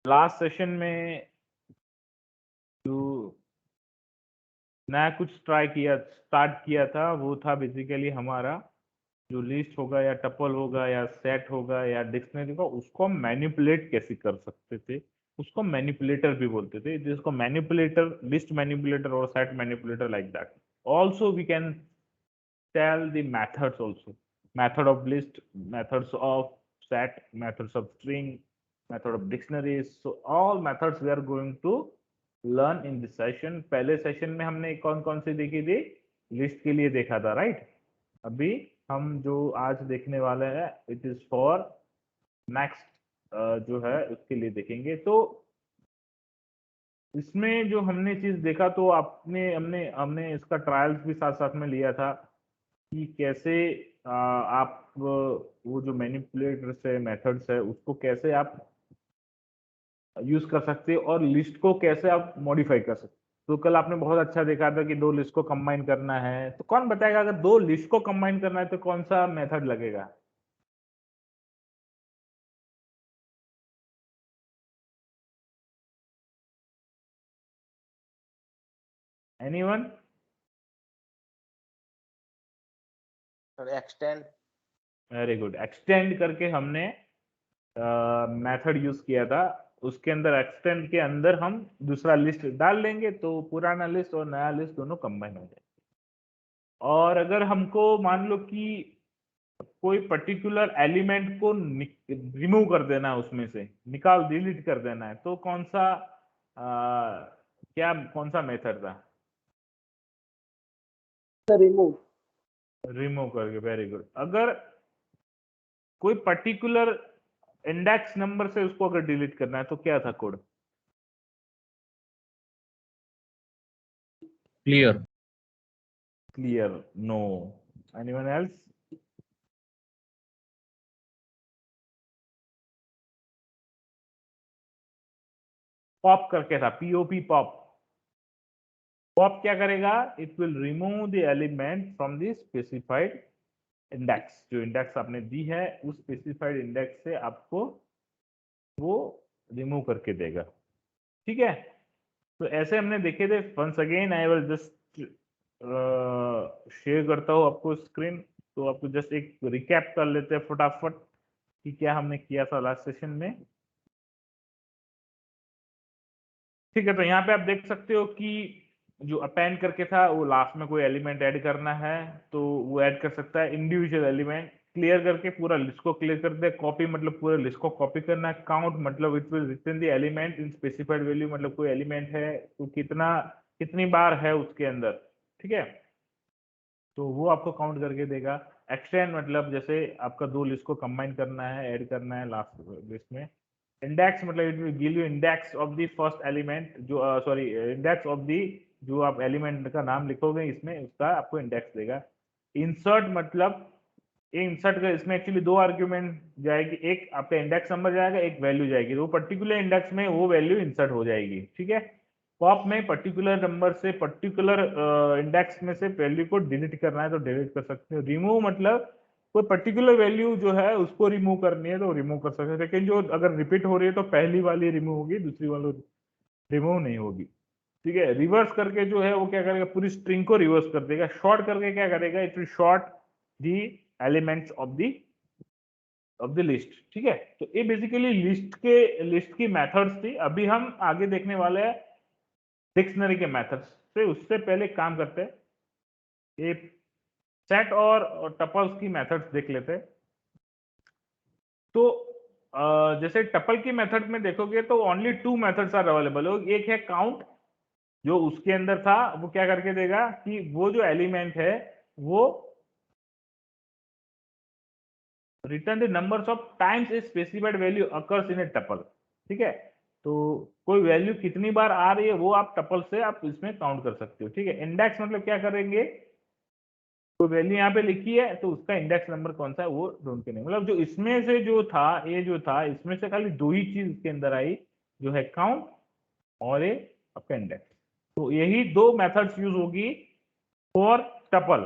Last session में जो नया कुछ स्टार्ट किया था वो था बेसिकली हमारा जो लिस्ट होगा या टपल होगा या सेट होगा या डिक्शनरी होगा उसको हम मैनिपुलेट कैसे कर सकते थे। उसको मैनिपुलेटर भी बोलते थे, जिसको मैनिपुलेटर, लिस्ट मैनिपुलेटर और set manipulator like that. Also we can tell the methods also, method of list, methods of set, methods of string, method of dictionaries. So all methods we are going to learn in this session. पहले session में हमने कौन कौन सी देखी थी? List के लिए देखा था, राइट? अभी हम जो आज देखने वाले हैं इट इज फॉर नेक्स्ट जो है उसके लिए देखेंगे। तो इसमें जो हमने चीज देखा तो आपने हमने हमने इसका ट्रायल्स भी साथ साथ में लिया था कि कैसे आप वो जो मैनिपुलेटर्स है, मेथड्स है, उसको कैसे आप यूज कर सकते हैं और लिस्ट को कैसे आप मॉडिफाई कर सकते हैं। तो कल आपने बहुत अच्छा देखा था कि दो लिस्ट को कंबाइन करना है, तो कौन बताएगा अगर दो लिस्ट को कंबाइन करना है तो कौन सा मेथड लगेगा? Anyone? Sir extend. Very good, extend करके हमने मेथड यूज किया था। उसके अंदर एक्सटेंड के अंदर हम दूसरा लिस्ट डाल देंगे तो पुराना लिस्ट और नया लिस्ट दोनों कंबाइन हो जाएगा। और अगर हमको मान लो कि कोई पर्टिकुलर एलिमेंट को रिमूव कर देना है, उसमें से निकाल डिलीट कर देना है, तो कौन सा क्या कौन सा मेथड था? रिमूव। रिमूव करके, वेरी गुड। अगर कोई पर्टिकुलर इंडेक्स नंबर से उसको अगर डिलीट करना है तो क्या था code? Clear. Clear, no. Anyone else? Pop करके था, पीओपी, पॉप। पॉप क्या करेगा? It will remove the element from the specified index. जो इंडेक्स आपने दी है उस स्पेसिफाइड इंडेक्स से आपको वो रिमूव करके देगा, ठीक है? तो ऐसे हमने देखे थे। Once again I will just share करता हूँ आपको स्क्रीन, तो आपको जस्ट एक रिकैप कर लेते हैं फटाफट कि क्या हमने किया था लास्ट सेशन में। ठीक है, तो यहाँ पे आप देख सकते हो कि जो अपेंड करके था वो लास्ट में कोई एलिमेंट ऐड करना है तो वो ऐड कर सकता है इंडिविजुअल एलिमेंट। क्लियर करके पूरा लिस्ट को क्लियर कर दे। कॉपी मतलब पूरे लिस्ट को कॉपी करना है। काउंट मतलब it will return the element in specified value, मतलब कोई एलिमेंट है तो कितनी बार है उसके अंदर, ठीक है? तो वो आपको काउंट करके देगा। एक्सटेंड मतलब जैसे आपका दो लिस्ट को कंबाइन करना है, ऐड करना है लास्ट लिस्ट में। इंडेक्स मतलब it will give you index of the first element, जो सॉरी इंडेक्स ऑफ द, जो आप एलिमेंट का नाम लिखोगे इसमें उसका आपको इंडेक्स देगा। इंसर्ट मतलब इंसर्ट का इसमें एक्चुअली दो आर्ग्यूमेंट जाएगी, एक आपका इंडेक्स नंबर जाएगा, एक वैल्यू जाएगी। वो पर्टिकुलर इंडेक्स में वो वैल्यू इंसर्ट हो जाएगी, ठीक है? पॉप में पर्टिकुलर नंबर से पर्टिकुलर इंडेक्स में से वैल्यू को डिलीट करना है तो डिलीट कर सकते हो। रिमूव मतलब कोई पर्टिकुलर वैल्यू जो है उसको रिमूव करनी है तो रिमूव कर सकते हो, लेकिन जो अगर रिपीट हो रही है तो पहली वाली रिमूव होगी, दूसरी वाली रिमूव नहीं होगी, ठीक है? रिवर्स करके जो है वो क्या करेगा, पूरी स्ट्रिंग को रिवर्स कर देगा। शॉर्ट करके क्या करेगा, it will short the elements of the list, ठीक है? तो ये बेसिकली लिस्ट की मेथड्स थी। अभी हम आगे देखने वाले हैं डिक्शनरी के मेथड्स से। उससे पहले काम करते हैं, ये सेट और टपल्स की मेथड्स देख लेते हैं। तो जैसे टपल की मेथड में देखोगे तो only two methods are available. एक है काउंट, जो उसके अंदर था वो क्या करके देगा कि वो जो एलिमेंट है वो return the numbers of times a specified value occurs in A tuple, ठीक है? तो कोई वैल्यू कितनी बार आ रही है वो आप टपल से आप इसमें काउंट कर सकते हो, ठीक है? इंडेक्स मतलब क्या करेंगे, कोई वैल्यू यहाँ पे लिखी है तो उसका इंडेक्स नंबर कौन सा है वो ढूंढ के नहीं, मतलब जो इसमें से जो था, ये जो था इसमें से खाली दो ही चीज इसके अंदर आई, जो है काउंट और ये आपका इंडेक्स। तो यही दो मेथड्स यूज होगी फॉर टपल,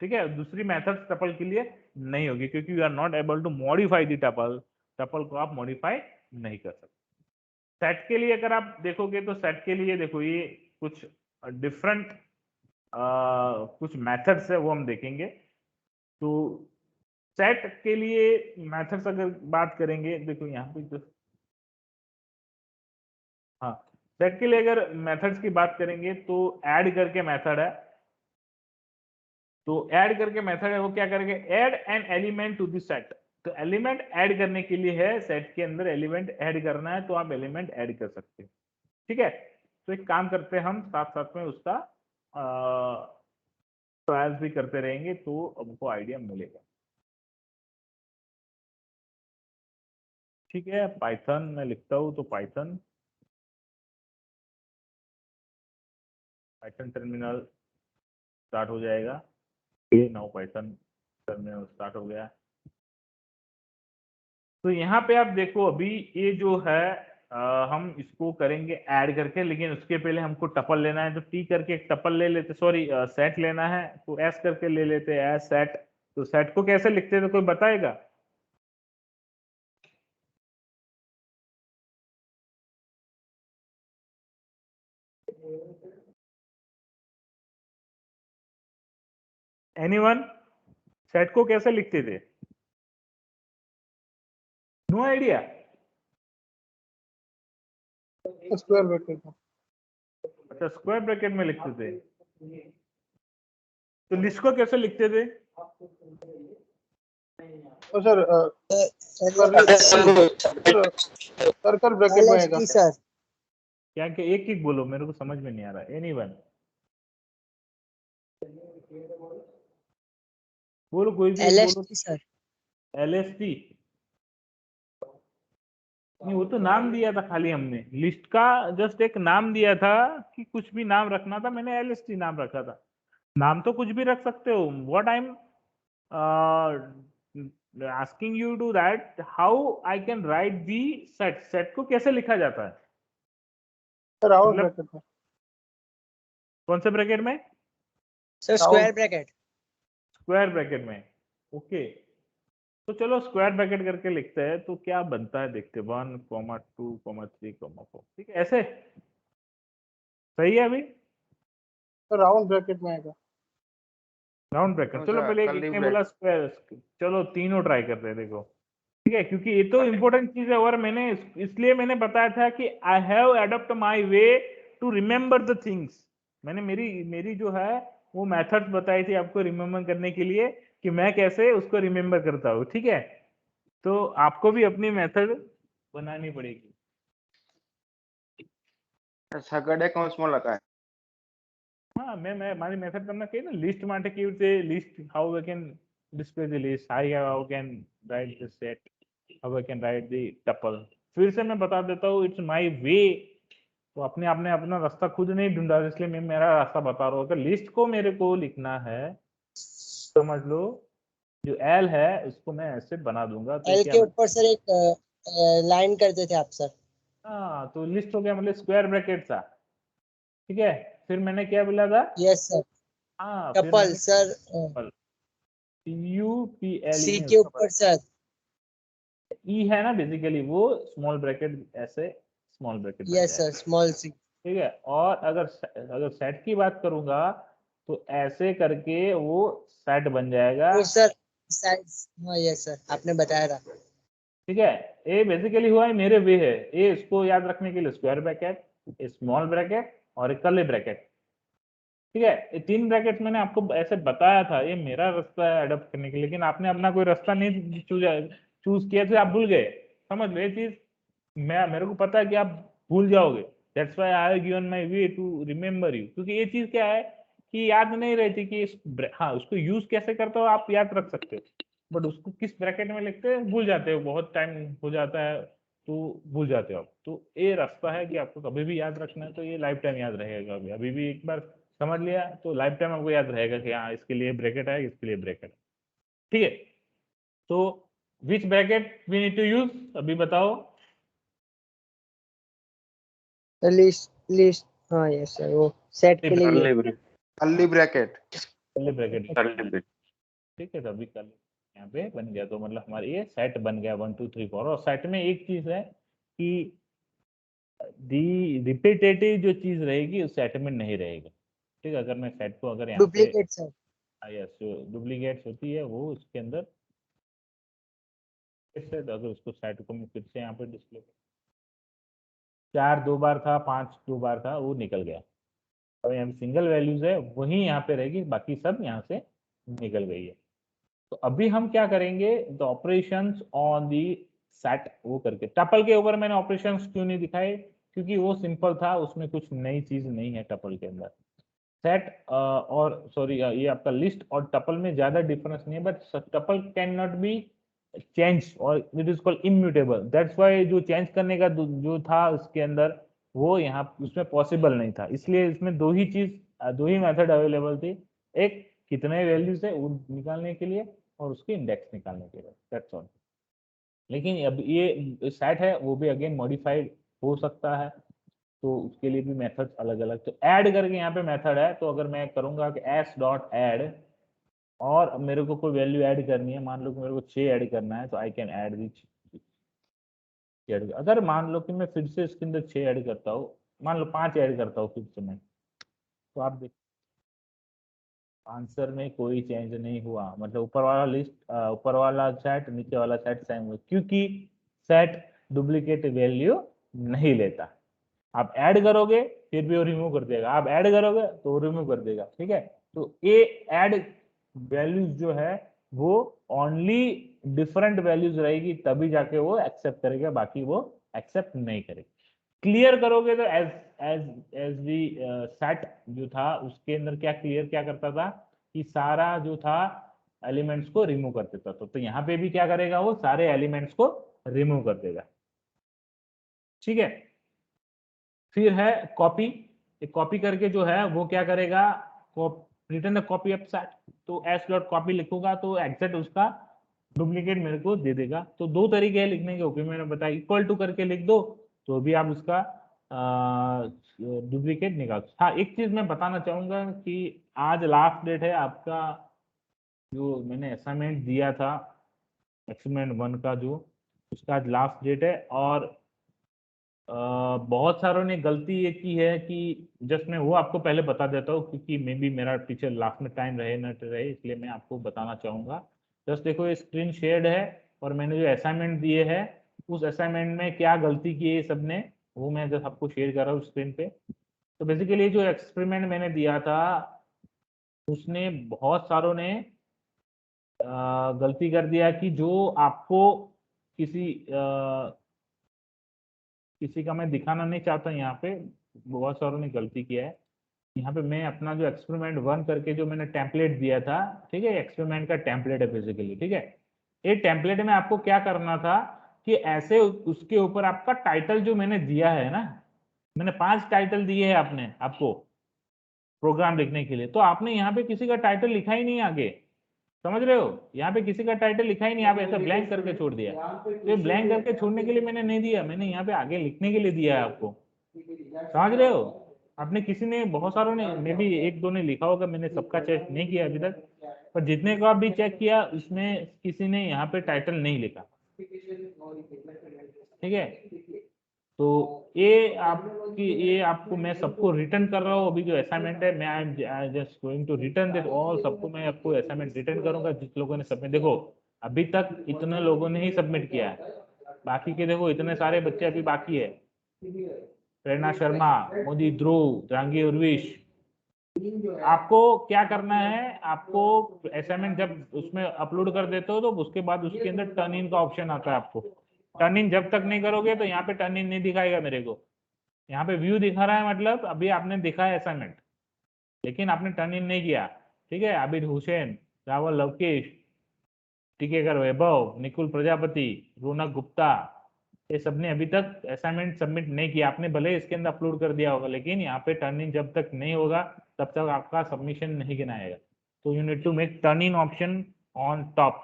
ठीक है? दूसरी मेथड टपल के लिए नहीं होगी क्योंकि you are not able to modify the tuple. Tuple को आप मॉडिफाई नहीं कर सकते। सेट के लिए अगर आप देखोगे तो सेट के लिए देखो ये कुछ डिफरेंट कुछ मेथड्स है वो हम देखेंगे। तो सेट के लिए मेथड्स अगर बात करेंगे, देखो यहाँ पे जो हाँ सेट के लिए अगर मेथड्स की बात करेंगे तो ऐड करके मेथड है। तो ऐड करके मेथड है वो क्या करेंगे, add an element to the set. तो एलिमेंट ऐड करने के लिए है, सेट के अंदर एलिमेंट ऐड करना है तो आप एलिमेंट ऐड कर सकते हो। ठीक है, तो एक काम करते हैं हम साथ साथ में उसका ट्रायल्स भी करते रहेंगे तो हमको आइडिया मिलेगा। ठीक है, पाइथन मैं लिखता हूँ तो पाइथन टर्मिनल स्टार्ट हो जाएगा। ये नाउ पाइथन टर्मिनल स्टार्ट हो गया। तो यहाँ पे आप देखो अभी ये जो है हम इसको करेंगे ऐड करके, लेकिन उसके पहले हमको टपल लेना है। तो टी करके एक टपल ले लेते, सॉरी सेट लेना है तो एस करके ले लेते हैं एस सेट। तो सेट को कैसे लिखते हैं तो कोई बताएगा? एनीवन? सेट को कैसे लिखते थे? No idea? स्क्वायर ब्रैकेट में। अच्छा, स्क्वायर ब्रैकेट में लिखते थे। तो लिस्ट को कैसे लिखते थे? तो सर सर्कल ब्रैकेट में आएगा। LST sir. क्या क्या एक एक बोलो, मेरे को समझ में नहीं आ रहा। एनीवन बोलो, कोई भी एक बोलो। LST sir. एलएसटी? नहीं, वो तो नाम दिया था खाली हमने, लिस्ट का जस्ट एक नाम दिया था कि कुछ भी नाम रखना था, मैंने एलएसटी नाम रखा था। नाम तो कुछ भी रख सकते हो। What I am asking you to that how I can write the set. Set को कैसे लिखा जाता है? राउंड मतलब ब्रैकेट में। कौन से ब्रैकेट में? Sir square bracket. Square bracket में। ओके, तो चलो स्क्वायर ब्रैकेट करके लिखते हैं तो क्या बनता है देखते हैं। 1, 2, 3, 4। ठीक है, ऐसे सही है अभी? राउंड ब्रैकेट में आएगा। राउंड ब्रैकेट, चलो पहले एक ने बोला स्क्वायर। चलो तीनों ट्राई करते हैं, देखो। ठीक है, क्योंकि ये तो इम्पोर्टेंट चीज है और मैंने इसलिए मैंने बताया था कि I have adopt my way to remember the things. मैंने मेरी मेरी जो है वो मेथड्स बताई थी आपको रिमेम्बर करने के लिए कि मैं कैसे उसको रिमेम्बर करता हूँ। ठीक है, तो आपको भी अपनी मेथड बनानी पड़ेगी। સગડે કૌંસમાં લખાય। हाँ, मैं हमारी मेथड करना चाहिए ना, लिस्ट માટે કેવી રીતે list, how I can display the list, how can write the set, how I can right the tuple. फिर से मैं बता देता हूँ, इट्स माय वे। तो अपने आपने अपना रास्ता खुद नहीं ढूंढा, इसलिए मैं मेरा रास्ता बता रहा हूँ। अगर लिस्ट को मेरे को लिखना है, समझ लो जो एल है उसको मैं ऐसे बना दूंगा तो L क्या के मैं, ऊपर सर एक लाइन करते थे आप सर। हाँ तो लिस्ट हो गया मतलब स्क्वायर ब्रैकेट था। ठीक है, फिर मैंने क्या बोला था? Yes sir. हाँ, फिर टपल मैंने सर। UPLE C में के उसका ऊपर सर। ई है ना, बेसिकली वो स्मॉल ब्रैकेट, ऐसे स्मॉल ब्रैकेट बन यस जाएगा। Sir small c। ठीक है, और अगर सेट की बात करूंगा तो ऐसे करके वो सेट बन जाएगा। वो सर साइज। हाँ यस सर आपने बताया था। ठीक है, ये बेसिकली हुआ है मेरे वे है। ये इसको याद रखने के लिए स्क्वायर ब्रैकेट, स्मॉल ब्रैकेट और एक कर्ली ब्रैकेट। ठीक है, ये 3 ब्रैकेट मैंने आपको ऐसे बताया था, ये मेरा रास्ता है अडॉप्ट करने के लिए, लेकिन आपने अपना कोई रास्ता नहीं चूज किया तो आप भूल गए। समझ लो ये चीज, मैं मेरे को पता है कि आप भूल जाओगे। That's why I have given my way to remember you, क्योंकि ये चीज क्या है कि याद नहीं रहती कि हाँ उसको यूज कैसे करते हो, आप याद रख सकते हो बट उसको किस ब्रैकेट में लिखते हैं भूल जाते हो, बहुत टाइम हो जाता है तो भूल जाते हो आप। तो ये रास्ता है कि आपको कभी भी याद रखना है तो ये लाइफ टाइम याद रहेगा। अभी अभी भी एक बार समझ लिया तो लाइफ टाइम आपको याद रहेगा कि हाँ इसके लिए ब्रैकेट है, इसके लिए ब्रैकेट है। ठीक है, तो which bracket we need to use, अभी बताओ। List list. हाँ यस सर वो सेट के लिए। Curly bracket. Curly bracket. ठीक है, तो अभी कर यहाँ पे बन गया, तो मतलब हमारे ये सेट बन गया 1 2 3 4। और सेट में एक चीज है कि दी रिपीटेटिव जो चीज रहेगी उस सेट में नहीं रहेगी। ठीक है, अगर मैं सेट को अगर यहाँ पे डुप्लीकेट सेट। यस, जो डुप्लीकेट्स होती है वो उसके अंदर सेट, अगर उसको सेट को मैं फिर से यहाँ पे डिस्प्ले, 4 2 बार था, 5 2 बार था, वो निकल गया। अब यहाँ सिंगल वैल्यूज है वही यहाँ पे रहेगी, बाकी सब यहाँ से निकल गई है। तो अभी हम क्या करेंगे, the operations on the set वो करके। टपल के ऊपर मैंने ऑपरेशंस क्यों नहीं दिखाए, क्योंकि वो सिंपल था, उसमें कुछ नई चीज नहीं है टपल के अंदर। सेट और सॉरी ये आपका लिस्ट और टपल में ज्यादा डिफरेंस नहीं है, but tuple can not be change और it is called immutable. That's why जो चेंज करने का जो था उसके अंदर, वो यहाँ उसमें पॉसिबल नहीं था, इसलिए इसमें दो ही चीज, दो ही मेथड अवेलेबल थी। एक कितने वैल्यूज है वो निकालने के लिए, और उसके इंडेक्स निकालने के लिए, दैट्स ऑल। लेकिन अब ये सेट है वो भी अगेन मॉडिफाइड हो सकता है, तो उसके लिए भी मेथड्स अलग अलग। तो ऐड करके यहाँ पे मेथड है, तो अगर मैं करूंगा कि एस डॉट ऐड, और अब मेरे को कोई वैल्यू ऐड करनी है, मान लो कि मेरे को 6 ऐड करना है, तो आई कैन ऐड दी। अगर मान लो कि मैं फिर से इसके अंदर 6 ऐड करता हूँ, मान लो 5 ऐड करता हूँ फिर से मैं, तो आप देख आंसर में कोई चेंज नहीं हुआ, मतलब ऊपर वाला लिस्ट, ऊपर वाला सेट नीचे वाला सेट सेम हुआ, क्योंकि सेट डुप्लीकेट वैल्यू नहीं लेता। आप ऐड करोगे फिर भी वो रिमूव कर देगा, आप ऐड करोगे तो वो रिमूव कर देगा। ठीक है, तो ये ऐड वैल्यूज जो है वो ओनली डिफरेंट वैल्यूज रहेगी, तभी जाके वो एक्सेप्ट करेगा, बाकी वो एक्सेप्ट नहीं करेगा। क्लियर करोगे तो एज एज एज दी सेट जो था उसके अंदर क्या क्लियर क्या करता था कि सारा जो था एलिमेंट्स को रिमूव कर देता था, तो यहाँ पे भी क्या करेगा, वो सारे एलिमेंट्स को रिमूव कर देगा। ठीक है, फिर है कॉपी। कॉपी करके जो है वो क्या करेगा, return the copy of set, तो एस डॉट कॉपी लिखूंगा तो एग्जैक्ट उसका डुप्लीकेट मेरे को दे देगा। तो दो तरीके हैं लिखने के, ओके मैंने बताया, इक्वल टू करके लिख दो तो भी आप उसका डुप्लीकेट निकाल। हाँ, एक चीज मैं बताना चाहूंगा कि आज लास्ट डेट है आपका, जो मैंने असाइनमेंट दिया था एक्सपेरिमेंट 1 का, जो उसका आज लास्ट डेट है। और बहुत सारों ने गलती ये की है कि जस्ट मैं वो आपको पहले बता देता हूँ, क्योंकि मे बी मेरा टीचर लास्ट में टाइम रहे न रहे, इसलिए मैं आपको बताना चाहूंगा। जस्ट देखो ये स्क्रीन शेयर्ड है, और मैंने जो असाइनमेंट दिए है उस असाइनमेंट में क्या गलती की है सबने, वो मैं जस्ट आपको शेयर कर रहा हूँ स्क्रीन पे। तो बेसिकली जो एक्सपेरिमेंट मैंने दिया था उसने बहुत सारों ने गलती कर दिया कि जो आपको किसी किसी का मैं दिखाना नहीं चाहता यहाँ पे, बहुत सारों ने गलती किया है। यहाँ पे मैं अपना जो एक्सपेरिमेंट 1 करके जो मैंने टेम्पलेट दिया था, ठीक है, एक्सपेरिमेंट का टेम्पलेट है बेसिकली। ठीक है, ये टेम्पलेट में आपको क्या करना था कि ऐसे उसके ऊपर आपका टाइटल जो मैंने दिया है ना, मैंने 5 टाइटल दिए हैं आपने आपको प्रोग्राम लिखने के लिए, तो आपने यहाँ पे किसी का टाइटल लिखा ही नहीं आगे, समझ रहे हो, यहाँ पे किसी का टाइटल लिखा ही नहीं, आप ऐसा ब्लैंक करके छोड़ दिया। तो ये ब्लैंक करके छोड़ने के लिए मैंने नहीं दिया, मैंने यहाँ पे आगे लिखने के लिए दिया है आपको, समझ रहे हो। आपने किसी ने, बहुत सारों ने, मे भी एक दो ने लिखा होगा, मैंने सबका चेक नहीं किया अभी तक, पर जितने का भी चेक किया उसमें किसी ने यहाँ पे टाइटल नहीं लिखा। ठीक है, तो ये आपको मैं सबको रिटर्न कर रहा हूँ, अभी जो असाइनमेंट है मैं I just going to return this all, सबको मैं आपको असाइनमेंट रिटर्न करूंगा जिस लोगों ने सबमिट। देखो अभी तक इतने लोगों ने ही सबमिट किया है, बाकी के देखो इतने सारे बच्चे अभी बाकी है, प्रेरणा शर्मा, मोदी ध्रुव, जहांगीर उर्विश। आपको क्या करना है, आपको असाइनमेंट जब उसमें अपलोड कर देते हो तो उसके बाद उसके अंदर टर्न इन का ऑप्शन आता है, आपको टर्न इन जब तक नहीं करोगे तो यहाँ पे टर्न इन नहीं दिखाएगा मेरे को, यहाँ पे व्यू दिखा रहा है, मतलब अभी आपने दिखा है असाइनमेंट लेकिन आपने टर्न इन नहीं किया। ठीक है, आबिद हुसैन, रावल लवकेश, टिकेकर वैभव, निकुल प्रजापति, रोनक गुप्ता, ये सबने अभी तक असाइनमेंट सबमिट नहीं किया। आपने भले इसके अंदर अपलोड कर दिया होगा, लेकिन यहाँ पे टर्न इन जब तक नहीं होगा तब तक आपका सबमिशन नहीं गिनाएगा। तो you need to make turn in option on top.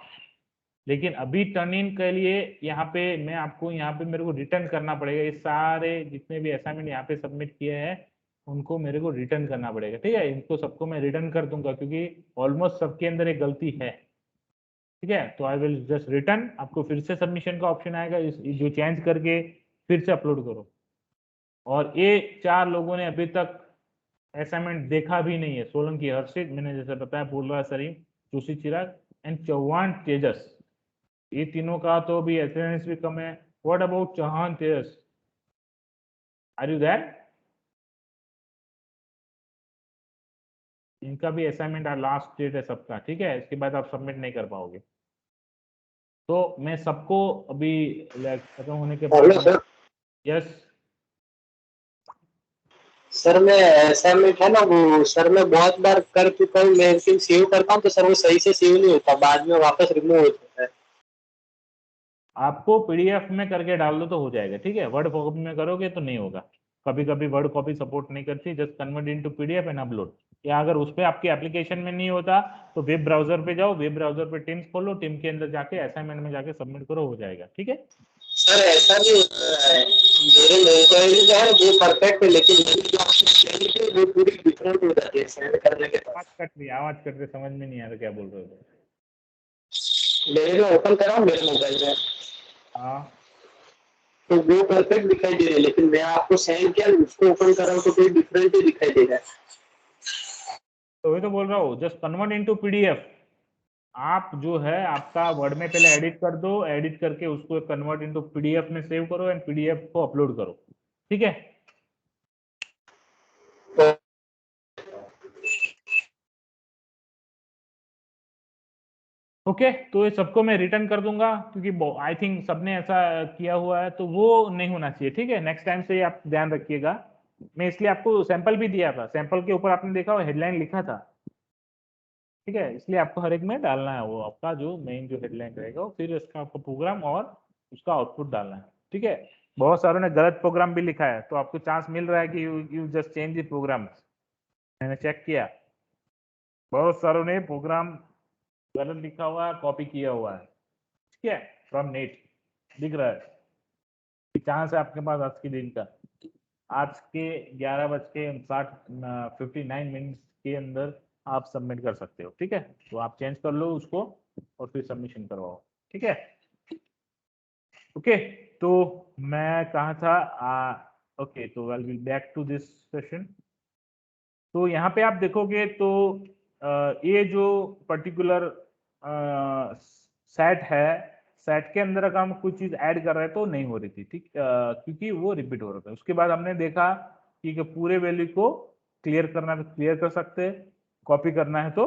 लेकिन अभी टर्न इन के लिए यहाँ पे मैं आपको, यहाँ पे मेरे को रिटर्न करना पड़ेगा, ये सारे जितने भी असाइनमेंट यहाँ पे सबमिट किए हैं उनको मेरे को रिटर्न करना पड़ेगा। ठीक है, इनको सबको मैं रिटर्न कर दूंगा क्योंकि ऑलमोस्ट सबके अंदर एक गलती है। ठीक है, तो आई विल जस्ट रिटर्न, आपको फिर से सबमिशन का ऑप्शन आएगा, जो चेंज करके फिर से अपलोड करो। और ये 4 लोगों ने अभी तक असाइनमेंट देखा भी नहीं है। सोलंकी हर्षित, मैंने जैसे बताया, बोल सलीम, जोशी चिराग एंड चौहान तेजस। ये तीनों का तो भी अटेंडेंस भी कम है। What about Chauhan Tejas, are you there? इनका भी असाइनमेंट लास्ट डेट है सबका, ठीक है, इसके बाद आप सबमिट नहीं कर पाओगे। तो मैं सबको अभी खत्म होने के हेलो बाद, सर। यस सर मैं असाइनमेंट है ना, वो सर मैं बहुत बार कर चुका हूँ। मैं फिर सेव करता हूँ तो सर वो सही से सेव नहीं होता, बाद में वापस रिमूव हो जाता है। आपको पीडीएफ में करके डाल दो तो हो जाएगा, ठीक है। वर्ड कॉपी में करोगे तो नहीं होगा, कभी कभी वर्ड कॉपी सपोर्ट नहीं करती। Just convert into PDF and upload. या अगर उस पर आपकी एप्लीकेशन में नहीं होता तो वेब ब्राउजर पे जाओ, वेब ब्राउजर पे टीम्स खोलो, टीम के अंदर जाके असाइनमेंट में जाके सबमिट करो, हो जाएगा, ठीक है। सर ऐसा भी होता है, मेरे मोबाइल जो है वो परफेक्ट है, लेकिन मेरी जो application है, वो पूरी डिफरेंट हो जाती है सेंड करने के बाद। आवाज कट रही, समझ में नहीं आ रहा क्या बोल रहे हो। मैंने जो ओपन करा मेरे मोबाइल में, हाँ, तो वो परफेक्ट दिखाई दे रही है, लेकिन मैं आपको सेंड किया, उसको ओपन कर रहा हूँ तो कोई डिफरेंट ही दिखाई दे रहा है। तो वही तो बोल रहा हूँ, जस्ट कन्वर्ट इनटू पीडीएफ। आप जो है आपका वर्ड में पहले एडिट कर दो, एडिट करके उसको कन्वर्ट इनटू पीडीएफ में सेव करो एंड पीडीएफ को अपलोड करो, ठीक है। तो ओके तो ये सबको मैं रिटर्न कर दूंगा, क्योंकि आई थिंक सबने ऐसा किया हुआ है, तो वो नहीं होना चाहिए, ठीक है। नेक्स्ट टाइम से आप ध्यान रखिएगा। मैं इसलिए आपको सैंपल भी दिया था, सैंपल के ऊपर आपने देखा हेडलाइन लिखा था, ठीक है। इसलिए आपको हर एक में डालना है वो आपका जो मेन जो हेडलाइन रहेगा, फिर इसका आपको प्रोग्राम और उसका आउटपुट डालना है, ठीक है। बहुत सारों ने गलत प्रोग्राम भी लिखा है, तो आपको चांस मिल रहा है कि you just change the program. मैंने चेक किया, बहुत सारों ने प्रोग्राम गलत लिखा हुआ है, कॉपी किया हुआ है, ठीक है, फ्रॉम नेट दिख रहा है। चांस है आपके पास आज के दिन का, आज के 11:59 के अंदर आप सबमिट कर सकते हो, ठीक है। तो आप चेंज कर लो उसको और फिर सबमिशन करवाओ, ठीक है। ओके तो मैं कहा था, ओके तो well will back to this session. तो यहाँ पे आप देखोगे तो ये जो पर्टिकुलर सेट है, सेट के अंदर अगर हम कुछ चीज ऐड कर रहे हैं तो नहीं हो रही थी, ठीक, क्योंकि वो रिपीट हो रहा था। उसके बाद हमने देखा कि पूरे वैल्यू को क्लियर करना है तो क्लियर कर सकते हैं, कॉपी करना है तो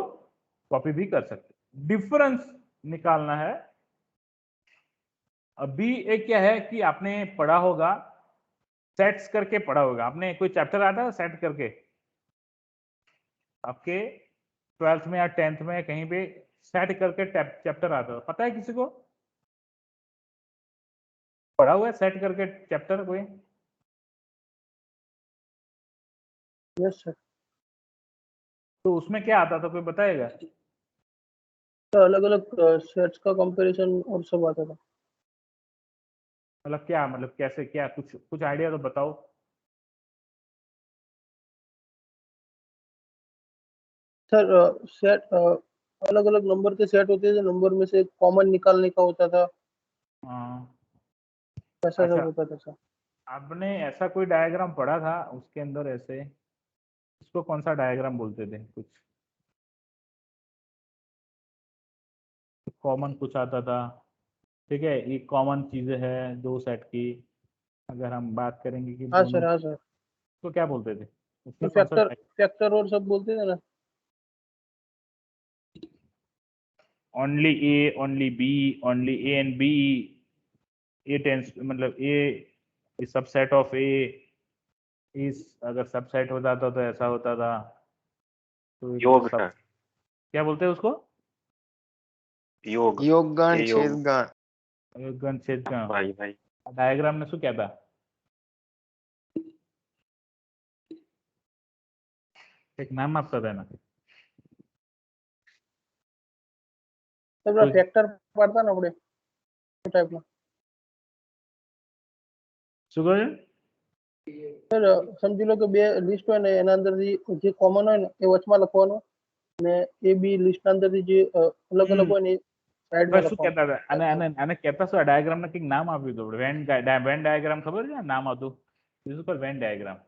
कॉपी भी कर सकते। डिफरेंस निकालना है। अभी एक क्या है कि आपने पढ़ा होगा, सेट्स करके पढ़ा होगा आपने, कोई चैप्टर आता है सेट करके आपके 12th में या 10th में कहीं पे सेट करके चैप्टर आता है, पता है किसी को? पढ़ा हुआ है सेट करके चैप्टर कोई? Yes sir. तो उसमें क्या आता था, कोई बताएगा? तो अलग अलग सेट्स का कंपैरिजन और सब आता था। मतलब क्या, मतलब कैसे, क्या कुछ कुछ आइडिया तो बताओ। सर सेट अलग अलग नंबर के सेट होते थे, नंबर में से कॉमन निकालने का होता था, हाँ, ऐसा सब अच्छा, होता था सर। आपने ऐसा कोई डायग्राम पढ़ा था उसके अंदर ऐसे, इसको कौन सा डायग्राम बोलते थे, कुछ कॉमन कुछ आता था, ठीक है। ये कॉमन चीजें हैं दो सेट की, अगर हम बात करेंगे कि हाँ दोनों सर, हाँ सर। को क्या बोलते थे, उसका तो कौन सा फैक्टर और सब बोलते थे ना। Only A, only B, only A and B, A tense मतलब ए सबसेट ऑफ ए, इस अगर सबसेट हो जाता तो ऐसा होता था। तो योग सब है, क्या बोलते हैं उसको? योग योगगण, ये योग छेदगण। गण छेद गण। भाई भाई। डायग्राम में શું કહેતા? एक नाम आपका था ना સર कोई? ફેક્ટર પાડતા ને આપણે એ ટાઈપમાં। શું કહ્યું? સર સમજી લો કે બે લિસ્ટ હોય ને એના અંદરથી જે કોમન હોય ને એ વચમાં લખવાનું, અને એ બી લિસ્ટના અંદરથી જે અલગ અલગ હોય ને એ સાઈડમાં શું લખવાનું। કહેતા હતા? અને કહેતા શું, ડાયાગ્રામ ને કંઈક નામ આપ્યું હતું, વેન ડાયાગ્રામ ખબર છે નામ હતું? This is called Venn diagram.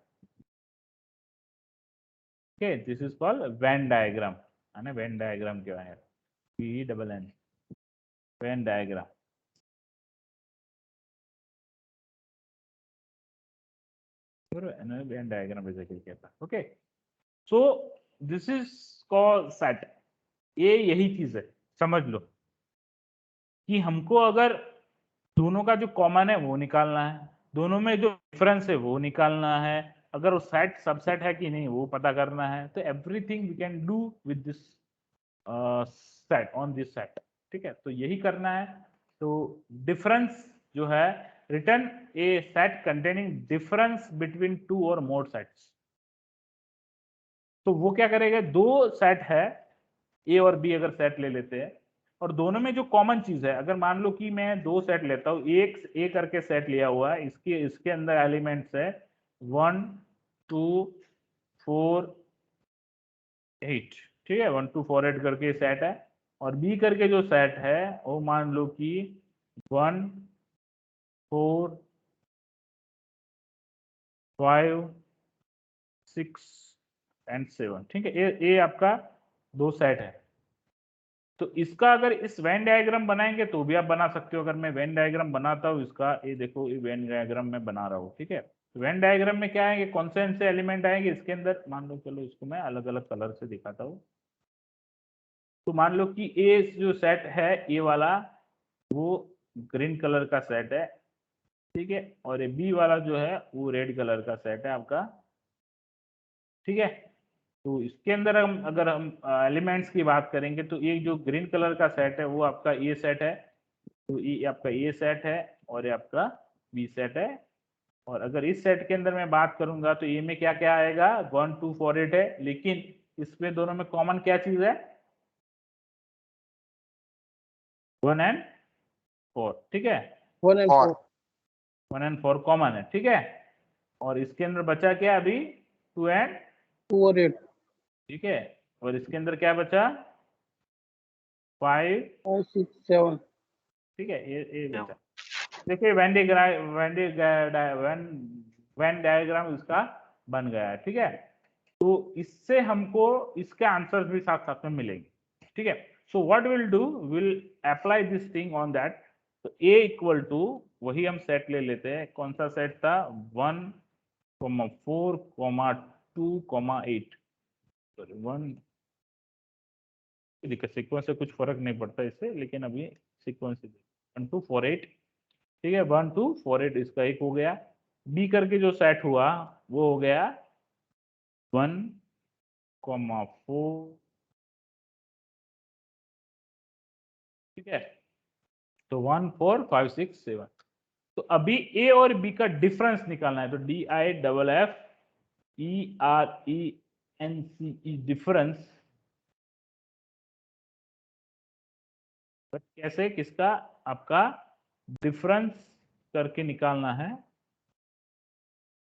Okay, this is called Venn diagram. અને Venn diagram કહેવાય. VENN. Venn diagram. Venn diagram basically कहता. Okay. So this is called set. ये यही चीज है, समझ लो कि हमको अगर दोनों का जो कॉमन है वो निकालना है, दोनों में जो डिफरेंस है वो निकालना है, अगर वो सेट सबसेट है कि नहीं वो पता करना है, तो everything we can do with this set on this set. ठीक है, तो यही करना है. तो डिफरेंस जो है, return a set containing difference between two और मोर सेट्स. तो वो क्या करेगा, दो सेट है ए और बी, अगर सेट ले लेते हैं और दोनों में जो कॉमन चीज है, अगर मान लो कि मैं दो सेट लेता हूँ, एक ए करके सेट लिया हुआ है, इसके अंदर एलिमेंट्स है 1 2 4 8. ठीक है, 1 2 4 8 करके सेट है. और बी करके जो सेट है वो मान लो कि 1 4 5 6 एंड 7. ठीक है, ए आपका दो सेट है. तो इसका अगर इस वेन डायग्राम बनाएंगे तो भी आप बना सकते हो. अगर मैं वेन डायग्राम बनाता हूँ इसका, ये देखो, ये वेन डायग्राम में बना रहा हूँ. ठीक है, वेन डायग्राम में क्या आएंगे, कौन से एलिमेंट आएंगे इसके अंदर. मान लो, चलो इसको मैं अलग अलग कलर से दिखाता हूँ. तो मान लो कि ए जो सेट है, ए वाला, वो ग्रीन कलर का सेट है. ठीक है, और ये बी वाला जो है वो रेड कलर का सेट है आपका. ठीक है, तो इसके अंदर अगर हम एलिमेंट्स की बात करेंगे तो ये जो ग्रीन कलर का सेट है वो आपका ए सेट है. तो ये आपका ए सेट है और ये आपका बी सेट है. और अगर इस सेट के अंदर मैं बात करूंगा तो ए में क्या क्या आएगा, 1 2 4 8 है. लेकिन इसमें दोनों में कॉमन क्या चीज है, 1 and 4. ठीक है, 1 and 4. 1 and 4 कॉमन है. ठीक है, और इसके अंदर बचा क्या अभी, 2 and 2 और 8. ठीक है, और इसके अंदर क्या बचा, 5 5 6 7. ठीक है, ये बचा. देखिए वेन डायग्राम इसका बन गया है. ठीक है, तो इससे हमको इसके आंसर्स भी साथ साथ में मिलेंगे. ठीक है, so what will do, will apply this thing on that. तो ए इक्वल टू, वही हम सेट ले लेते हैं. कौन सा सेट था, 1 4 2 8. सॉरी 1, देखिए सीक्वेंस से कुछ फर्क नहीं पड़ता इससे, लेकिन अभी सीक्वेंस 1 2 4 8. ठीक है, 1 2 4 8 इसका एक हो गया. बी करके जो सेट हुआ वो हो गया 1 4. ठीक है, तो 1 4 5 6 7. तो अभी ए और बी का डिफरेंस निकालना है. तो DIFFERENCE डिफरेंस. बट कैसे, किसका, आपका डिफरेंस करके निकालना है,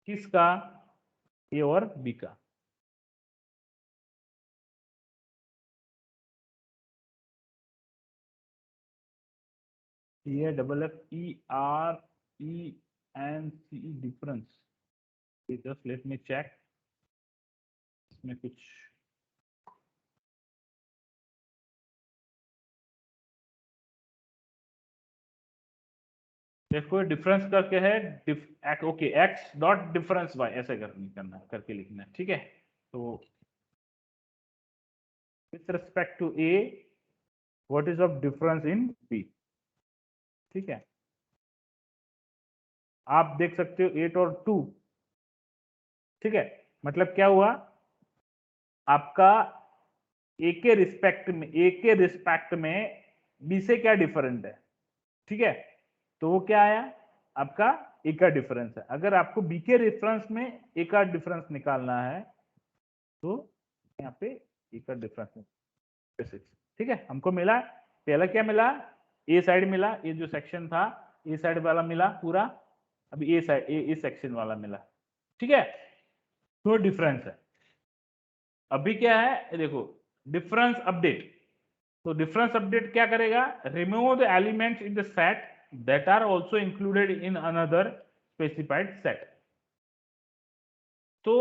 किसका, ए और बी का. DIFFERENCE difference. Just let me check, इसमें कुछ देखो, डिफरेंस करके है okay, X dot difference Y, ऐसे करना करके लिखना है. ठीक है, तो with respect to A, what is of difference in B. ठीक है, आप देख सकते हो 8 और 2. ठीक है, मतलब क्या हुआ, आपका ए के रिस्पेक्ट में बी से क्या डिफरेंट है. ठीक है, तो वो क्या आया, आपका ए का डिफरेंस है. अगर आपको बी के रेफरेंस में ए का डिफरेंस निकालना है तो यहाँ पे ए का डिफरेंस. ठीक है, हमको मिला, पहला क्या मिला, ए साइड मिला, ये जो सेक्शन था ए साइड वाला मिला पूरा. अभी ए साइड, ए सेक्शन वाला मिला. ठीक है, तो डिफरेंस है. अभी क्या है, देखो, डिफरेंस अपडेट. तो डिफरेंस अपडेट क्या करेगा, remove the elements in the set that are also included in another specified set. तो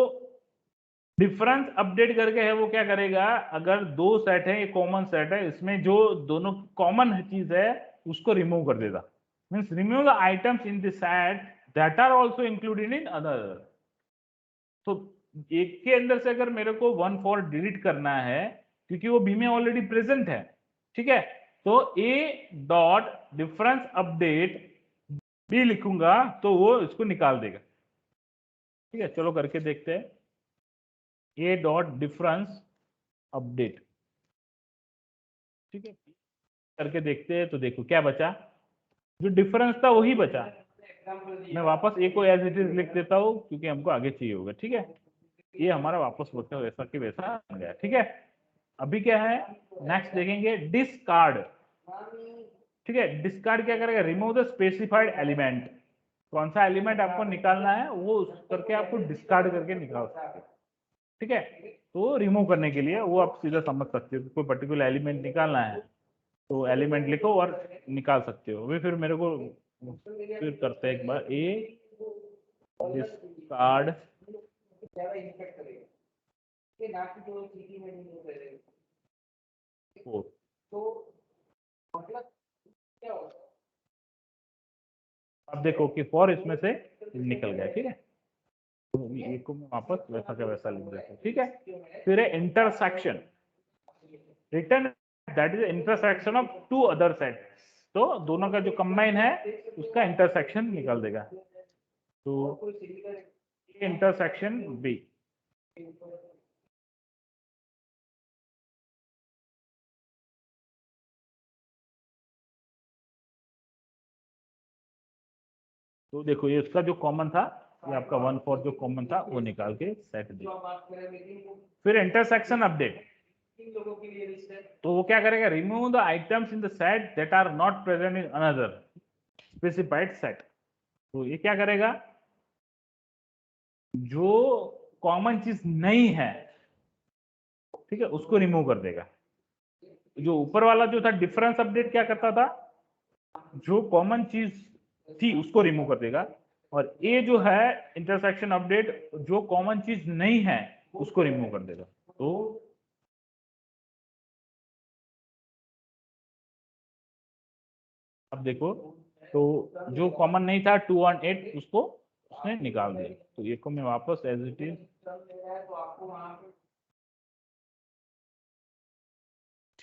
डिफरेंस अपडेट करके है वो क्या करेगा, अगर दो सेट है, ये कॉमन सेट है, इसमें जो दोनों कॉमन चीज है उसको रिमूव कर देगा। Means remove the items in the set that are also included in other. तो एक के अंदर से अगर मेरे को 1 4 डिलीट करना है क्योंकि वो बी में ऑलरेडी प्रेजेंट है, ठीक है, तो A dot difference update B लिखूंगा तो वो इसको निकाल देगा। ठीक है, चलो करके देखते हैं। ए डॉट डिफरेंस अपडेट, ठीक है, करके देखते हैं। तो देखो क्या बचा, जो डिफरेंस था वही बचा। मैं वापस ए को एज इट इज लिख देता हूँ क्योंकि हमको आगे चाहिए होगा। ठीक है, ये हमारा वापस वैसा के वैसा बन गया। ठीक है, अभी क्या है, नेक्स्ट देखेंगे डिस्कार्ड। ठीक है, डिस्कार्ड क्या करेगा, रिमूव द स्पेसिफाइड एलिमेंट। कौन सा एलिमेंट आपको निकालना है वो करके आपको डिस्कार्ड करके निकाल सकते हो। ठीक है, तो रिमूव करने के लिए वो आप सीधा समझ सकते हो, कोई पर्टिकुलर एलिमेंट निकालना है तो एलिमेंट लिखो और निकाल सकते हो। अभी फिर मेरे को फिर करते हैं एक बार, ए डिस्कार्ड अब देखो कि 4 इसमें से निकल गया। ठीक है, तो ये को मैं वापस वैसा का वैसा लिख देता हूँ। ठीक है, फिर है intersection return, that is intersection of two other sets. तो दोनों का जो कंबाइन है उसका इंटरसेक्शन निकाल देगा। तो इंटरसेक्शन बी, तो देखो ये उसका जो कॉमन था, ये आपका 1 4 जो कॉमन था वो निकाल के सेट दिया। फिर इंटरसेक्शन अपडेट, तो वो क्या करेगा, remove the items in the set that are not present in another specified set. तो ये क्या करेगा, जो कॉमन चीज नहीं है, ठीक है, उसको रिमूव कर देगा। जो ऊपर वाला जो था डिफरेंस अपडेट क्या करता था, जो कॉमन चीज थी उसको रिमूव कर देगा, और ये जो है इंटरसेक्शन अपडेट जो कॉमन चीज नहीं है उसको रिमूव कर देगा। तो अब देखो, तो जो कॉमन नहीं था 2 और 8 उसको उसने निकाल दिया। तो ये को मैं वापस एज इट इज,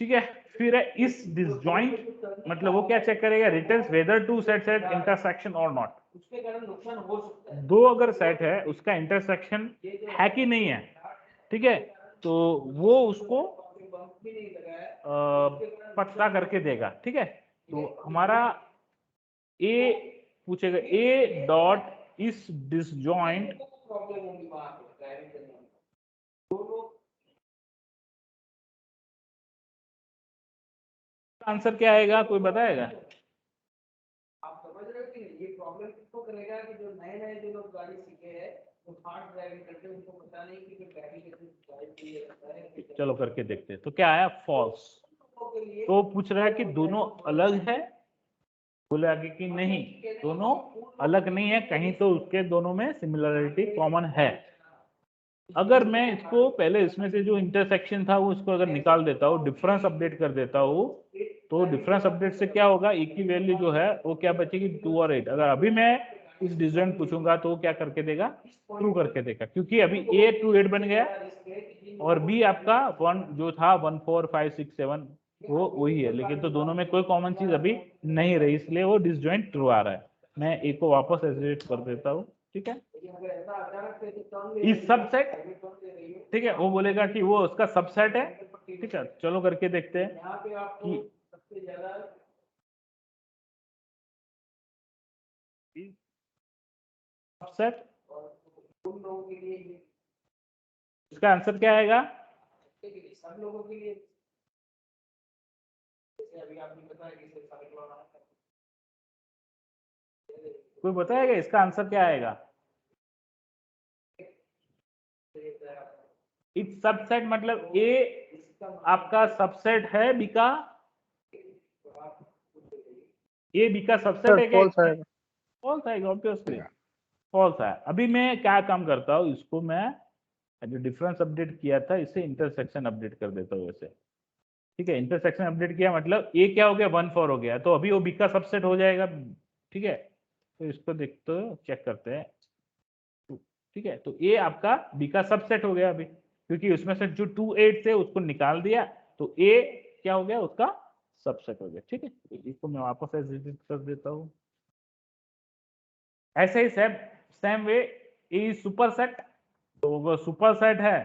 ठीक है, फिर है इस डिसजॉइंट, मतलब वो क्या चेक करेगा, returns weather two sets have intersection और नॉट। दो अगर सेट है उसका इंटरसेक्शन है कि नहीं है, ठीक है, तो वो उसको पता करके देगा। ठीक है, तो हमारा ए पूछेगा ए डॉट इस डिसजॉइंट, आंसर क्या आएगा, कोई बताएगा? आप समझ रहे हो कि ये प्रॉब्लम किसको करेगा कि जो नए नए जो लोग गाड़ी सीखे हैं तो हार्ड ड्राइविंग करते हैं, उनको पता नहीं कि जो गाड़ी कैसे ड्राइव की जाता है। चलो करके देखते हैं। तो क्या आया, फॉल्स। तो पूछ रहा है कि दोनों अलग है, बोले आगे कि नहीं, दोनों अलग नहीं है, कहीं तो उसके दोनों में सिमिलरिटी कॉमन है। अगर मैं इसको पहले इसमें से जो इंटरसेक्शन था वो इसको अगर निकाल देता हूँ, डिफरेंस अपडेट कर देता हूँ, तो डिफरेंस अपडेट से क्या होगा, ई की वैल्यू जो है वो क्या बचेगी, 2 और 8। अगर अभी मैं इस डिसीजन पूछूंगा तो वो क्या करके देगा, ट्रू करके देगा, क्योंकि अभी ए 2 8 बन गया और बी आपका 1 जो था 1 4 5 6 7 वो वही है, लेकिन तो दोनों में कोई कॉमन चीज अभी नहीं रही, इसलिए वो डिसजॉइंट ट्रू आ रहा है। मैं ए को वापस एग्जीक्यूट कर देता हूँ। ठीक है, इस सबसेट, ठीक है, वो बोलेगा कि वो उसका सबसेट है। ठीक है, चलो करके देखते हैं कि सबसेट, इसका आंसर क्या आएगा, सब लोगों के लिए अभी आपने बताया कि कोई बताएगा इसका आंसर क्या आएगा? इस सबसेट मतलब ए आपका सबसेट है बी का, ए बी का सबसेट है क्या? फॉल्स आएगा। फॉल्स आएगा ऑब्वियसली। फॉल्स आया। अभी मैं क्या काम करता हूँ, इसको मैं जो डिफरेंस अपडेट किया था इसे इंटरसेक्शन अपडेट कर देता हूँ ऐसे। ठीक है, इंटरसेक्शन अपडेट किया मतलब ए क्या हो गया, 1 4 हो गया, तो अभी वो बी का सबसेट हो जाएगा। ठीक है, तो इसको देखते चेक करते हैं। ठीक है, तो ए आपका बी का सबसेट हो गया अभी, क्योंकि उसमें से जो 2 8 थे उसको निकाल दिया, तो ए क्या हो गया, उसका सबसेट हो गया। ठीक है, तो इसको मैं वापस एडिट कर देता हूँ। ऐसे ही सेम वे ए सुपर सेट, तो वो सुपर सेट है,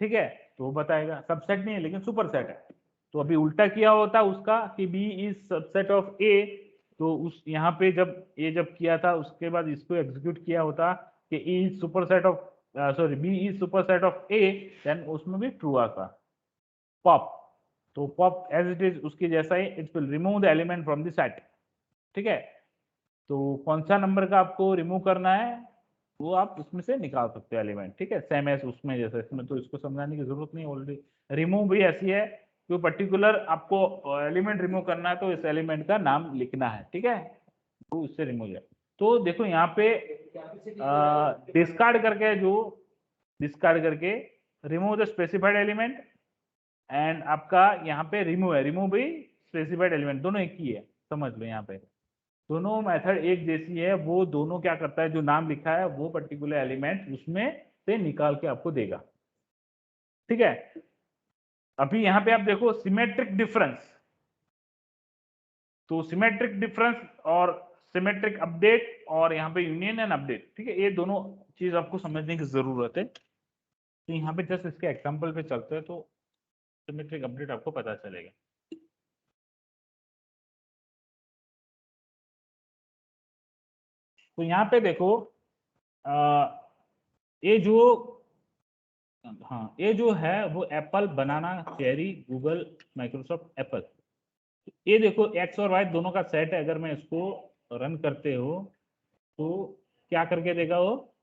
ठीक है, तो वो बताएगा सबसेट नहीं है लेकिन सुपर सेट है। तो अभी उल्टा किया होता उसका कि बी इज सबसेट ऑफ ए, तो उस यहाँ पे जब किया था उसके बाद इसको एग्जीक्यूट किया होता कि A is super set of sorry B is super set of A, then उसमें भी ट्रू आता पॉप। तो पॉप एज इट इज उसके जैसा ही, it will remove the element from the set. ठीक है, तो कौन सा नंबर का आपको रिमूव करना है वो आप उसमें से निकाल सकते हो एलिमेंट। ठीक है, सेम एज उसमें जैसे, इसमें तो इसको समझाने की जरूरत नहीं, ऑलरेडी रिमूव भी ऐसी है कि पर्टिकुलर आपको एलिमेंट रिमूव करना है तो इस एलिमेंट का नाम लिखना है। ठीक है, तो उससे रिमूव है। तो देखो यहाँ पे डिस्कार्ड करके remove the specified element, and आपका यहाँ पे रिमूव है, रिमूव भी स्पेसिफाइड एलिमेंट, दोनों एक ही है, समझ लो। यहाँ पे दोनों मेथड एक जैसी है, वो दोनों क्या करता है, जो नाम लिखा है वो पर्टिकुलर एलिमेंट उसमें से निकाल के आपको देगा। ठीक है, अभी यहाँ पे आप देखो सिमेट्रिक डिफरेंस, तो सिमेट्रिक डिफरेंस और सिमेट्रिक अपडेट और यहाँ पे यूनियन एंड अपडेट। ठीक है, ये दोनों चीज आपको समझने की जरूरत है। तो यहाँ पे जस्ट इसके एग्जांपल पे चलते हैं तो सिमेट्रिक अपडेट आपको पता चलेगा। तो यहाँ पे देखो ये जो है वो एप्पल, बनाना, चेरी, गूगल, माइक्रोसॉफ्ट, एप्पल। ये देखो एक्स और वाई दोनों का सेट है। अगर मैं इसको रन करते हो तो क्या करके देगा वो,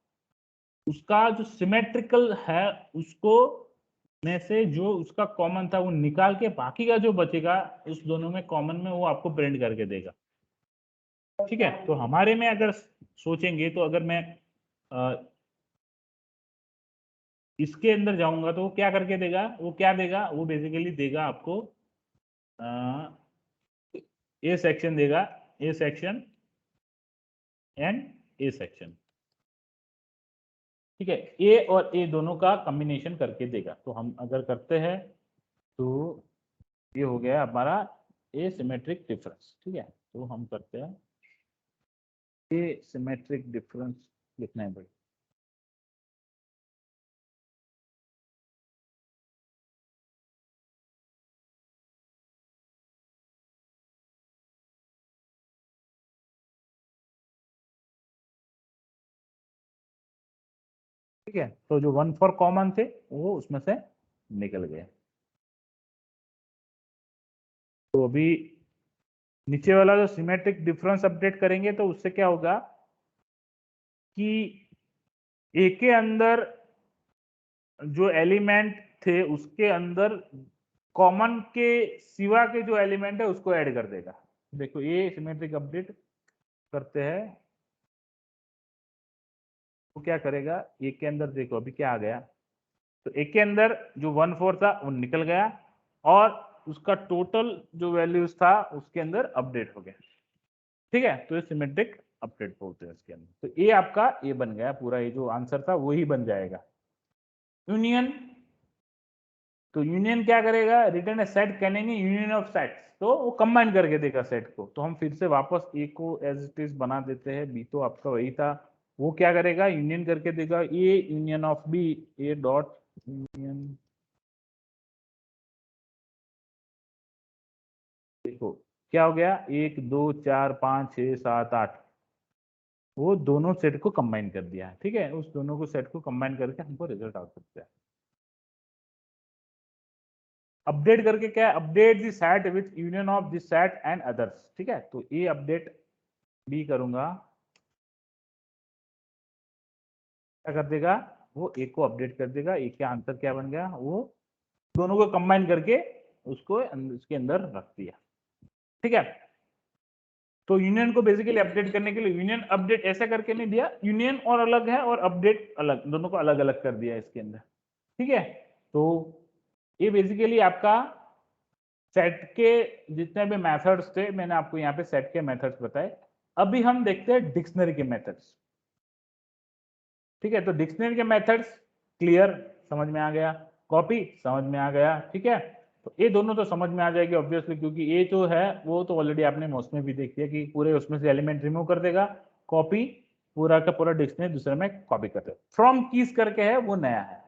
उसका जो सिमेट्रिकल है उसको में से जो उसका कॉमन था वो निकाल के बाकी का जो बचेगा उस दोनों में कॉमन में वो आपको प्रिंट करके देगा। ठीक है, तो हमारे में अगर सोचेंगे तो अगर मैं इसके अंदर जाऊंगा तो वो क्या करके देगा, वो क्या देगा, वो बेसिकली देगा आपको ए सेक्शन देगा, A section and A section. ठीक है, ए और ए दोनों का कॉम्बिनेशन करके देगा। तो हम अगर करते हैं तो ये हो गया हमारा ए सिमेट्रिक डिफरेंस। ठीक है, तो हम करते हैं ए सिमेट्रिक डिफरेंस लिखना है भाई। ठीक है, तो जो 1 4 कॉमन थे वो उसमें से निकल गए। तो अभी नीचे वाला जो सिमेट्रिक डिफरेंस अपडेट करेंगे तो उससे क्या होगा कि ए के अंदर जो एलिमेंट थे उसके अंदर कॉमन के सिवा के जो एलिमेंट है उसको ऐड कर देगा। देखो ये सिमेट्रिक अपडेट करते हैं तो क्या करेगा, ए के अंदर देखो अभी क्या आ गया, तो ए के अंदर जो 1 4 था वो निकल गया और उसका टोटल जो वैल्यूज था उसके अंदर अपडेट हो गया। ठीक है, तो ये सिमेट्रिक अपडेट बोलते हैं इसके अंदर। तो ए आपका ए बन गया, पूरा ये जो आंसर था वही बन जाएगा। यूनियन, तो यूनियन क्या करेगा, return a set Canning union of sets, तो वो कंबाइन करके देगा सेट को। तो हम फिर से वापस ए को एज इट इज बना देते हैं, बी तो आपका वही था, वो क्या करेगा यूनियन करके देगा A union of B, A dot union. देखो क्या हो गया, 1 2 4 5 6 7 8, वो दोनों सेट को कंबाइन कर दिया है। ठीक है, उस दोनों को सेट को कंबाइन करके हमको रिजल्ट आ सकता है। अपडेट करके क्या है, update the set with union of this set and others. ठीक है, तो ये अपडेट बी करूंगा, क्या कर देगा, वो ए को अपडेट कर देगा। ए का आंसर क्या बन गया, वो दोनों को कंबाइन करके उसको उसके अंदर रख दिया। ठीक है, तो यूनियन को बेसिकली अपडेट करने के लिए यूनियन अपडेट ऐसा करके नहीं दिया, यूनियन और अलग है और अपडेट अलग, दोनों को अलग अलग कर दिया इसके अंदर। ठीक है, तो ये बेसिकली आपका सेट के जितने भी मेथड्स थे, मैंने आपको यहाँ पे सेट के मेथड्स बताए। अभी हम देखते हैं डिक्शनरी के मेथड्स। ठीक है, तो डिक्शनरी के मेथड्स क्लियर, समझ में आ गया, कॉपी समझ में आ गया। ठीक है, तो ये दोनों तो समझ में आ जाएगी ऑब्वियसली, क्योंकि ये जो है वो तो ऑलरेडी आपने मोस्ट में भी देख लिया कि पूरे उसमें से एलिमेंट रिमूव कर देगा, कॉपी पूरा का पूरा डिक्शनरी दूसरे में कॉपी कर देगा। फ्रॉम कीज करके है वो नया है।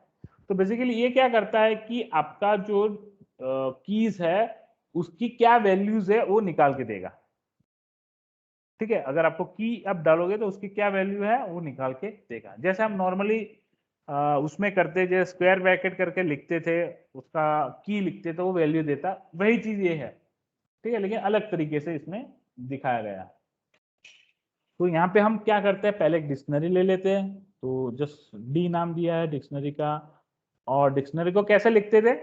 तो बेसिकली ये क्या करता है कि आपका जो कीज है उसकी क्या वैल्यूज है वो निकाल के देगा। ठीक है, अगर आपको की आप डालोगे तो उसकी क्या वैल्यू है वो निकाल के देगा। जैसे हम नॉर्मली उसमें करते, जैसे स्क्वायर ब्रैकेट करके लिखते थे, उसका की लिखते तो वो वैल्यू देता, वही चीज ये है। ठीक है, लेकिन अलग तरीके से इसमें दिखाया गया। तो यहाँ पे हम क्या करते हैं, पहले एक डिक्शनरी ले लेते हैं, तो जस्ट डी नाम दिया है डिक्शनरी का। और डिक्शनरी को कैसे लिखते थे,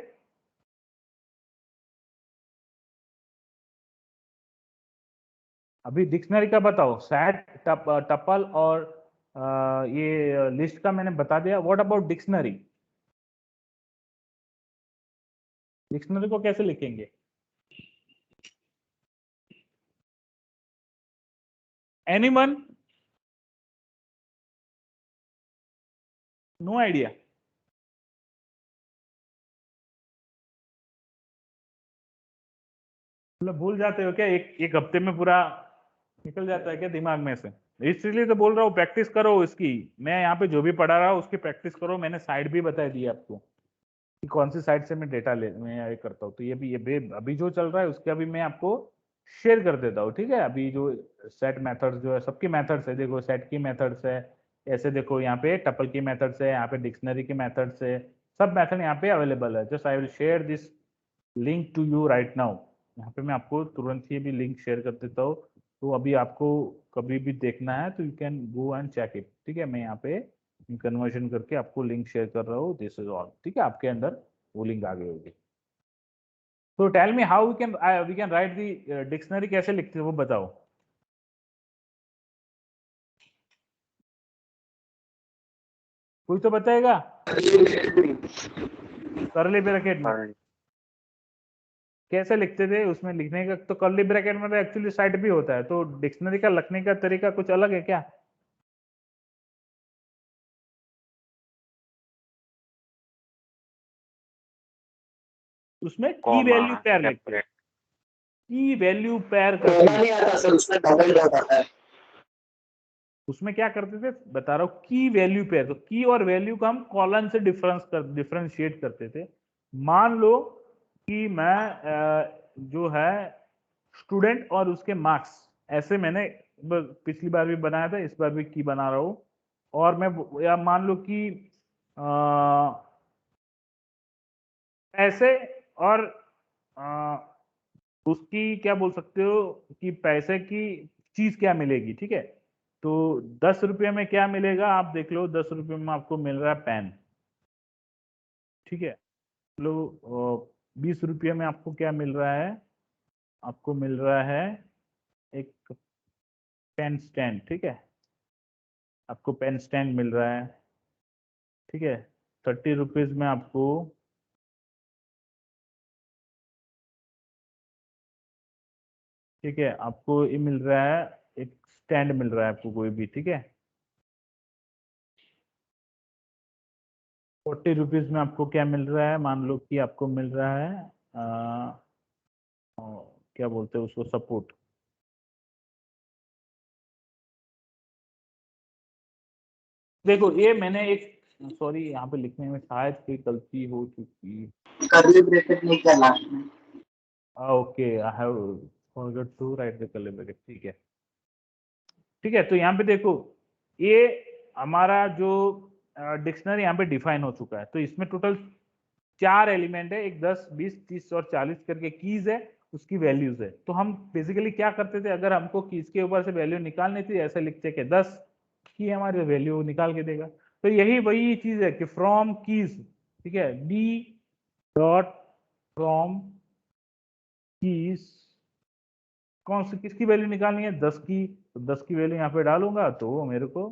अभी डिक्शनरी का बताओ, सेट, टपल और ये लिस्ट का मैंने बता दिया। व्हाट अबाउट डिक्शनरी, डिक्शनरी को कैसे लिखेंगे? Anyone, no idea? मतलब भूल जाते हो क्या, एक हफ्ते में पूरा निकल जाता है क्या दिमाग में से? इसलिए तो बोल रहा हूँ प्रैक्टिस करो इसकी। मैं यहाँ पे जो भी पढ़ा रहा हूँ उसकी प्रैक्टिस करो। मैंने साइट भी बता दी आपको कि कौन सी साइट से मैं डेटा मैं ये करता हूँ। तो ये भी अभी जो चल रहा है उसका भी मैं आपको शेयर कर देता हूँ। ठीक है, अभी जो सेट मेथड्स जो है सबकी मेथड्स है, देखो सेट की मेथड्स है, ऐसे देखो यहाँ पे टपल की मेथड्स है, यहाँ पे डिक्शनरी की मेथड्स है, सब मेथड यहाँ पे अवेलेबल है। Just I will share this link to you right now. यहाँ पे मैं आपको तुरंत ही भी लिंक शेयर कर देता हूँ। तो अभी आपको कभी भी देखना है तो you can go and check it. ठीक है, मैं यहाँ पे कन्वर्जन करके आपको लिंक शेयर कर रहा हूँ, दिस इज ऑल। ठीक है, आपके अंदर वो लिंक आ गई होगी। तो tell me how we can write the dictionary, कैसे लिखते हैं वो बताओ। कोई तो बताएगा? करली ब्रैकेट में कैसे लिखते थे? उसमें लिखने का तो कर्ली ब्रैकेट में एक्चुअली साइड भी होता है, तो डिक्शनरी का लिखने का तरीका कुछ अलग है क्या? उसमें की वैल्यू पेयर लिखते हैं, की वैल्यू पेयर करके नहीं आता सर, उसमें डबल डॉट आता है। उसमें क्या करते थे बता रहा हूँ, की वैल्यू पेयर। तो की और वैल्यू का हम कॉलन से डिफरेंशिएट करते थे। मान लो कि मैं जो है स्टूडेंट और उसके मार्क्स, ऐसे मैंने पिछली बार भी बनाया था, इस बार भी की बना रहा हूँ। और मैं या मान लो कि पैसे और उसकी क्या बोल सकते हो कि पैसे की चीज क्या मिलेगी। ठीक है, तो 10 रुपये में क्या मिलेगा आप देख लो। 10 रुपये में आपको मिल रहा है पेन। ठीक है, लो 20 रुपये में आपको क्या मिल रहा है, आपको मिल रहा है एक पेन स्टैंड। ठीक है, आपको पेन स्टैंड मिल रहा है। ठीक है, 30 रुपीज में आपको ठीक है आपको ये मिल रहा है, एक स्टैंड मिल रहा है आपको कोई भी। ठीक है, 40 रुपीज में आपको क्या मिल रहा है, मान लो कि आपको मिल रहा है क्या बोलते हैं उसको, सपोर्ट। देखो ये मैंने एक, सॉरी यहाँ पे लिखने में शायद कोई गलती हो चुकी। कर्ली ब्रैकेट नहीं किया लास्ट में। Okay, I have forgot to write the curly bracket. ठीक है, ठीक है, तो यहाँ पे देखो ये हमारा जो डिक्शनरी यहाँ पे डिफाइन हो चुका है। तो इसमें टोटल 4 एलिमेंट है, एक 10, 20, 30 और 40 करके कीज है, उसकी वैल्यूज है। तो हम बेसिकली क्या करते थे, अगर हमको कीज के ऊपर से वैल्यू निकालनी थी, ऐसे लिखते कि 10 की हमारी वैल्यू निकाल के देगा। तो यही वही चीज है कि फ्रॉम कीज। ठीक है, डी डॉट फ्रॉम कीज कौन सी किसकी वैल्यू निकालनी है? 10 की। तो 10 की वैल्यू यहाँ पे डालूंगा तो वो मेरे को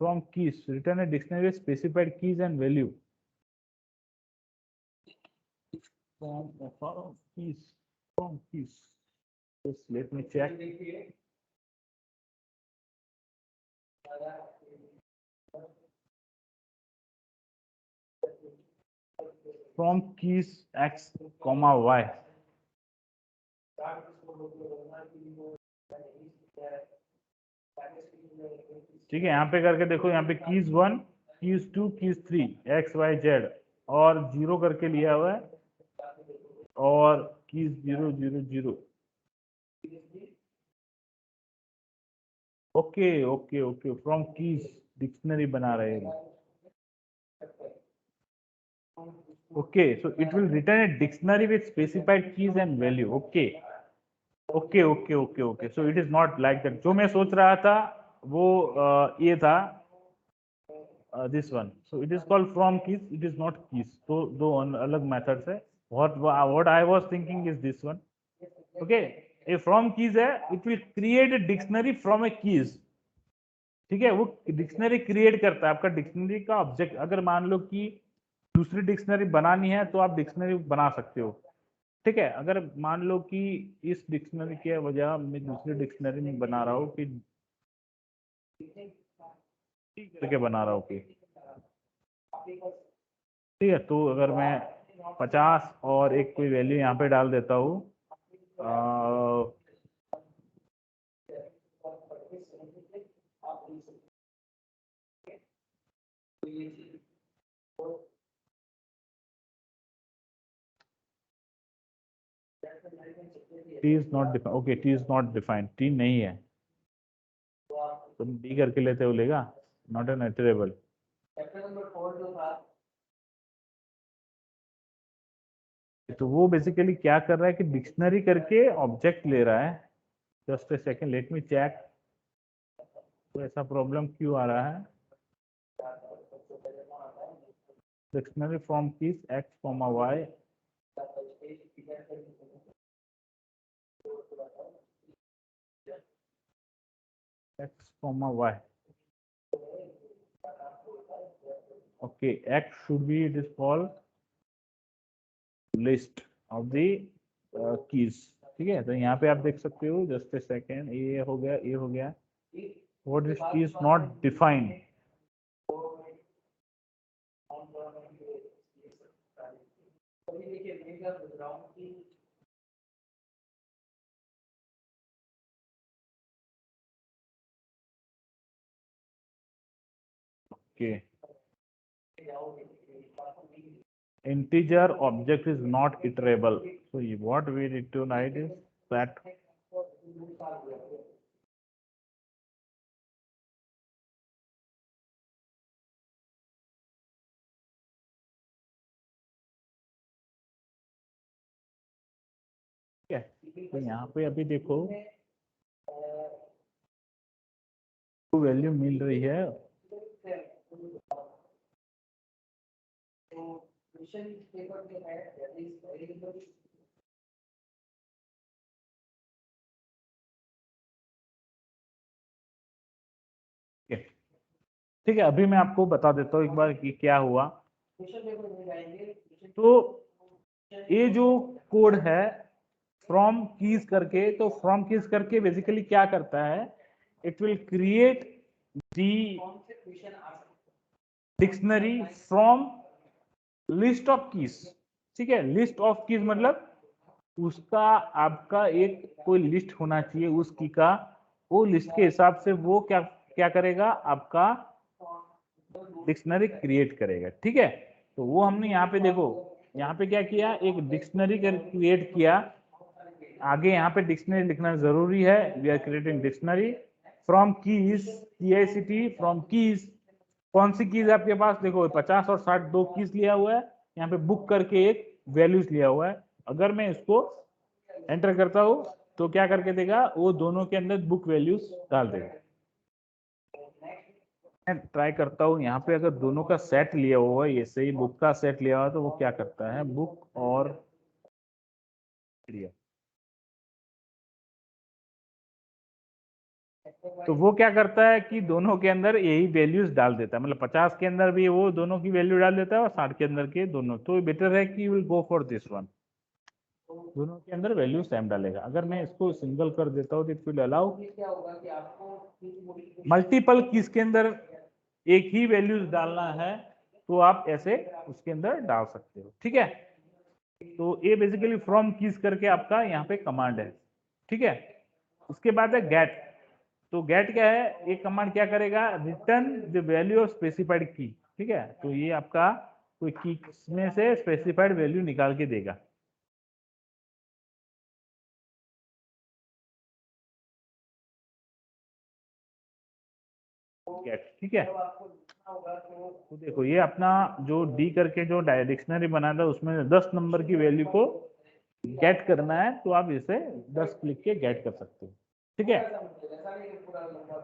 from keys return a dictionary specified keys and value from keys just let me check. From keys x comma y. ठीक है, यहाँ पे करके देखो, यहाँ पे keys 1, keys 2, keys 3 X Y Z और 0 करके लिया हुआ है और keys 0 0 0। Okay okay okay, from keys dictionary बना रहे हैं। Okay, so it will return a dictionary with specified keys and value. Okay okay okay okay okay, so it is not like that. जो मैं सोच रहा था वो ये था, this one. So it is called from keys, it is not keys. तो दो अलग मेथड्स है। what I was thinking is this one. Okay, a from keys है, it will create a dictionary from a keys। ठीक है, वो dictionary create करता है। आपका डिक्शनरी का ऑब्जेक्ट, अगर मान लो कि दूसरी डिक्शनरी बनानी है तो आप डिक्शनरी बना सकते हो। ठीक है, अगर मान लो कि इस डिक्शनरी के वजह मैं दूसरी डिक्शनरी में बना रहा हूँ कि करके बना रहा हूँ कि, ठीक है, तो अगर मैं 50 और एक कोई वैल्यू यहाँ पे डाल देता हूँ, T is not defined। Okay, T is not defined, T नहीं है, तुम D करके लेते हो, लेगा नॉट एन इटरेबल। तो वो बेसिकली क्या कर रहा है कि डिक्शनरी करके ऑब्जेक्ट ले रहा है। Just a second, let me check. तो ऐसा प्रॉब्लम क्यों आ रहा है? Dictionary from keys X comma Y, X comma Y. Okay, X should be, it is called list of the keys. ठीक है, तो यहाँ पे आप देख सकते हो, जस्ट ए सेकेंड, ये हो गया, ये हो गया। What is keys not defined? Okay. Integer object is not iterable. So what we need to write is that ठीक है। तो यहाँ पे अभी देखो वैल्यू मिल रही है, ठीक है। अभी मैं आपको बता देता हूँ एक बार कि क्या हुआ। तो ये जो कोड है फ्रॉम कीज करके, तो फ्रॉम कीज करके बेसिकली क्या करता है, it will create the dictionary from list of keys. ठीक है, लिस्ट ऑफ कीज मतलब उसका आपका एक कोई लिस्ट होना चाहिए उस की का, वो लिस्ट के हिसाब से वो क्या क्या करेगा, आपका डिक्शनरी क्रिएट करेगा। ठीक है, तो वो हमने यहाँ पे देखो, यहाँ पे क्या किया, एक डिक्शनरी क्रिएट किया। आगे यहाँ पे डिक्शनरी लिखना जरूरी है। We are creating dictionary from keys, CICT from keys. कौन सी कीज आपके पास? देखो 50 और 60 दो कीज लिया हुआ है। यहाँ पे बुक करके एक वैल्यूज लिया हुआ है। अगर मैं इसको एंटर करता हूँ तो क्या करके देगा, वो दोनों के अंदर बुक वैल्यूज डाल देगा। मैं ट्राई करता हूँ यहाँ पे, अगर दोनों का सेट लिया हुआ है, ऐसे ही बुक का सेट लिया हुआ है, तो वो क्या करता है, बुक और तो वो क्या करता है कि दोनों के अंदर यही वैल्यूज डाल देता है, मतलब 50 के अंदर भी वो दोनों की वैल्यू डाल देता है और 60 के अंदर के दोनों। तो बेटर है कि will go for this one, दोनों के अंदर वैल्यू सेम डालेगा। अगर मैं इसको सिंगल कर देता हूँ तो इट विल अलाउ क्या होगा कि आपको मल्टीपल कीज के अंदर एक ही वैल्यूज डालना है, तो आप ऐसे उसके अंदर डाल सकते हो। ठीक है, तो ये बेसिकली फ्रॉम कीज करके आपका यहाँ पे कमांड है। ठीक है, उसके बाद है गेट। तो गेट क्या है, ये कमांड क्या करेगा, return the value of specified की। ठीक है, तो ये आपका कोई की में से स्पेसिफाइड वैल्यू निकाल के देगा। गेट, ठीक है। तो देखो ये अपना जो डी करके जो डिक्शनरी बना था उसमें 10 नंबर की वैल्यू को गेट करना है, तो आप इसे 10 क्लिक के गेट कर सकते हो। ठीक है,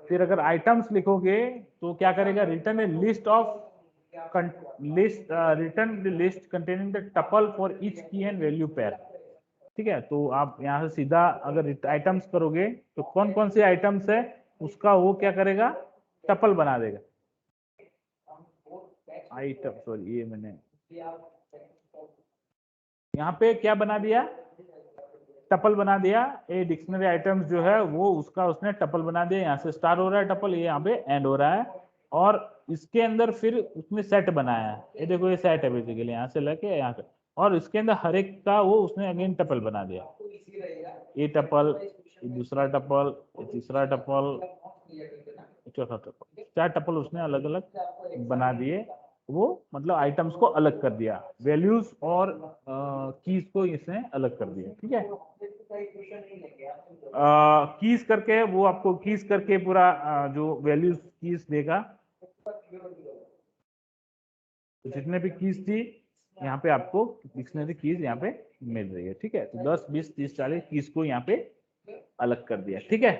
फिर अगर आइटम्स लिखोगे तो क्या करेगा, return A list of return the list containing the tuple for each की एंड वैल्यू पेयर। ठीक है, तो आप यहाँ से सीधा अगर आइटम्स करोगे तो कौन कौन से आइटम्स है उसका वो क्या करेगा, टपल बना देगा। आइटम, सॉरी ये मैंने यहाँ पे क्या बना दिया, टपल बना दिया। ए डिक्शनरी आइटम्स जो है वो उसका उसने टपल बना दिया। यहाँ से स्टार्ट हो रहा है टपल, ये यहाँ पे एंड हो रहा है, और इसके अंदर फिर उसने सेट बनाया है। ये देखो ये सेट है बेसिकली, यहाँ से लेके यहाँ पे, और इसके अंदर हर एक का वो उसने अगेन टपल बना दिया। ये टपल, ये दूसरा टपल, ये तीसरा टपल, चौथा टपल, 4 टपल उसने अलग अलग बना दिए। वो मतलब आइटम्स को अलग कर दिया, वैल्यूज और कीज को इसने अलग कर दिया। ठीक है, कीज करके वो आपको कीज करके पूरा जो वैल्यूज कीज देगा, तो जितने भी कीज थी यहाँ पे आपको डिक्शनरी कीज यहाँ पे मिल रही है। ठीक है, तो 10 20 30 40 कीज को यहाँ पे अलग कर दिया। ठीक है,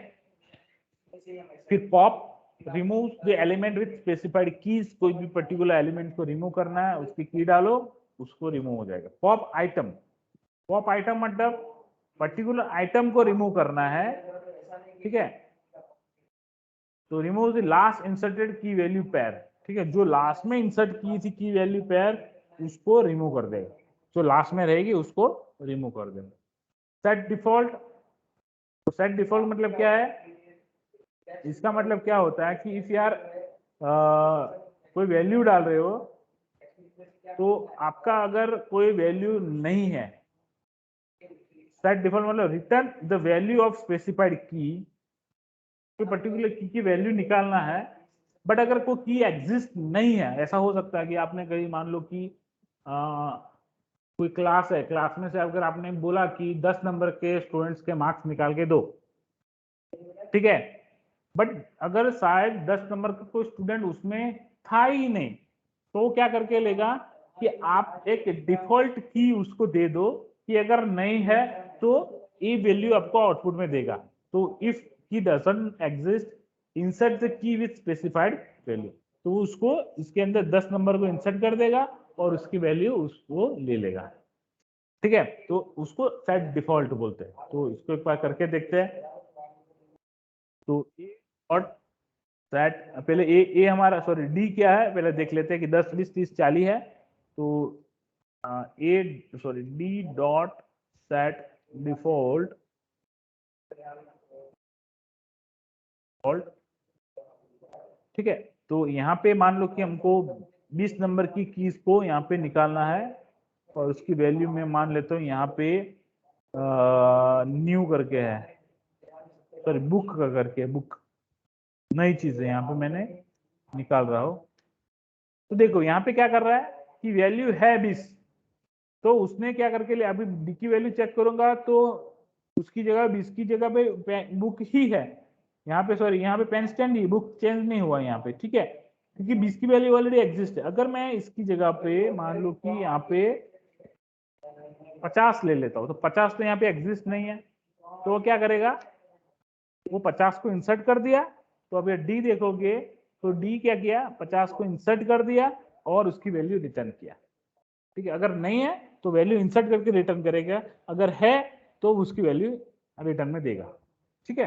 फिर pop remove the element with specified keys, कोई भी पर्टिकुलर एलिमेंट को रिमूव करना है, उसकी की डालो, उसको रिमूव हो जाएगा। पॉप आइटम, पॉप आइटम मतलब पर्टिकुलर आइटम को रिमूव करना है। ठीक है, तो रिमूव द लास्ट इंसर्टेड की वैल्यू पेयर। ठीक है, जो लास्ट में इंसर्ट की थी की वैल्यू पेयर उसको रिमूव कर देगा, जो लास्ट में रहेगी उसको रिमूव कर देगा। सेट डिफॉल्ट, तो सेट डिफॉल्ट मतलब क्या है, इसका मतलब क्या होता है कि इफ यार कोई वैल्यू डाल रहे हो, तो आपका अगर कोई वैल्यू नहीं है, सेट डिफॉल्ट मतलब return the value of specified की, कोई पर्टिकुलर की वैल्यू निकालना है, बट अगर कोई की एग्जिस्ट नहीं है, ऐसा हो सकता है कि आपने कहीं मान लो कि कोई क्लास है, क्लास में से अगर आपने बोला कि 10 नंबर के स्टूडेंट्स के मार्क्स निकाल के दो, ठीक है, बट अगर शायद 10 नंबर का कोई स्टूडेंट उसमें था ही नहीं, तो वो क्या करके लेगा कि आप एक डिफॉल्ट की उसको दे दो कि अगर नहीं है तो ये वैल्यू आपको आउटपुट में देगा। तो इफ की doesn't exist, insert the key with specified value, तो उसको इसके अंदर 10 नंबर को इंसर्ट कर देगा और उसकी वैल्यू उसको ले लेगा। ठीक है, तो उसको सेट डिफॉल्ट बोलते हैं। तो इसको एक बार करके देखते हैं। तो ए और सेट, पहले ए हमारा, सॉरी डी क्या है पहले देख लेते हैं कि 10 20 30 40 है। तो A sorry D dot set default, ठीक है, तो यहाँ पे मान लो कि हमको 20 नंबर की कीज को यहाँ पे निकालना है, और उसकी वैल्यू में मान लेता हूँ यहाँ पे न्यू करके है, सॉरी बुक का करके, बुक नई चीज है यहाँ पे मैंने निकाल रहा हूँ। तो देखो यहाँ पे क्या कर रहा है कि वैल्यू है 20, तो उसने क्या करके लिया, अभी डी की वैल्यू चेक करूंगा तो उसकी जगह 20 की जगह पे बुक ही है यहाँ पे, सॉरी यहाँ पे पेन स्टैंड ही, बुक चेंज नहीं हुआ यहाँ पे। ठीक है, क्योंकि 20 की वैल्यू ऑलरेडी एग्जिस्ट है। अगर मैं इसकी जगह पे मान लो कि यहाँ पे 50 ले लेता हूँ, तो 50 तो यहाँ पे एग्जिस्ट नहीं है, तो वो क्या करेगा, वो 50 को इंसर्ट कर दिया। तो अब ये डी देखोगे तो डी क्या किया, 50 को इंसर्ट कर दिया और उसकी वैल्यू रिटर्न किया। ठीक है, अगर नहीं है तो वैल्यू इंसर्ट करके रिटर्न करेगा, अगर है तो उसकी वैल्यू रिटर्न में देगा। ठीक है,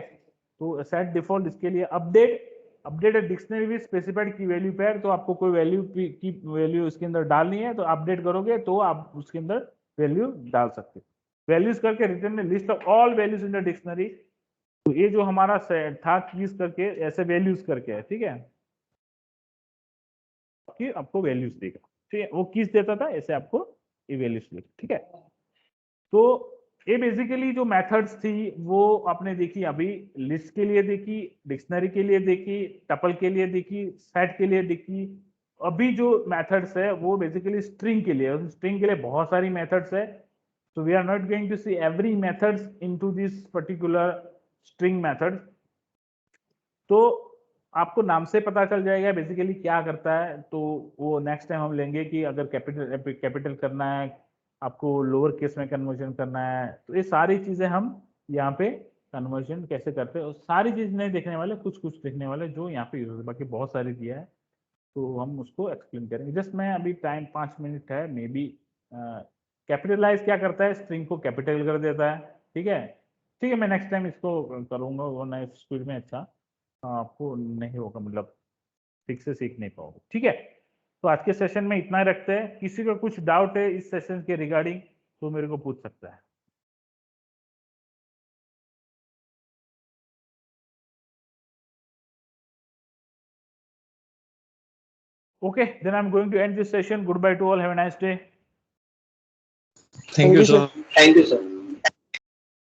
तो सेट डिफॉल्ट इसके लिए अपडेट डिक्शनरी विद स्पेसिफाइड की वैल्यू पेयर, तो आपको कोई वैल्यू की वैल्यू उसके अंदर डालनी है तो अपडेट करोगे तो आप उसके अंदर वैल्यू डाल सकते हो। वैल्यूज करके रिटर्न में list of all values in the dictionary, तो ये जो हमारा सेट था कीज करके ऐसे वैल्यूज करके है। ठीक है, कि आपको वैल्यूज देगा। ठीक है, वो कीज देता था, ऐसे आपको ये वैल्यूज देगा। ठीक है, तो ये बेसिकली जो मेथड्स थी वो आपने देखी, अभी लिस्ट के लिए देखी, डिक्शनरी के लिए देखी, टपल के लिए देखी, सेट के लिए देखी। अभी जो मेथड्स है वो बेसिकली स्ट्रिंग के लिए, स्ट्रिंग के लिए बहुत सारी मेथड्स है। So we are not going to see every methods into this particular string method. तो आपको नाम से पता चल जाएगा बेसिकली क्या करता है, तो वो नेक्स्ट टाइम हम लेंगे कि अगर कैपिटल करना है, आपको लोअर केस में कन्वर्जन करना है, तो ये सारी चीजें हम यहाँ पे कन्वर्जन कैसे करते हैं, और सारी चीज नहीं देखने वाले, कुछ कुछ देखने वाले जो यहाँ पे यूज होते, बाकी बहुत सारी दिया है तो हम उसको एक्सप्लेन करेंगे। जस्ट मैं अभी टाइम 5 मिनट है, मे बी कैपिटलाइज क्या करता है, स्ट्रिंग को कैपिटल कर देता है। ठीक है, ठीक है, मैं नेक्स्ट टाइम इसको करूंगा, वरना इस स्पीड में अच्छा आपको नहीं होगा, मतलब ठीक से सीख नहीं पाओगे। ठीक है, तो आज के सेशन में इतना ही रखते हैं। किसी को कुछ डाउट है इस सेशन के रिगार्डिंग तो मेरे को पूछ सकता है। Okay, then I'm going to end this session. Goodbye to all. Have a nice day. Thank you, sir. Thank you, sir.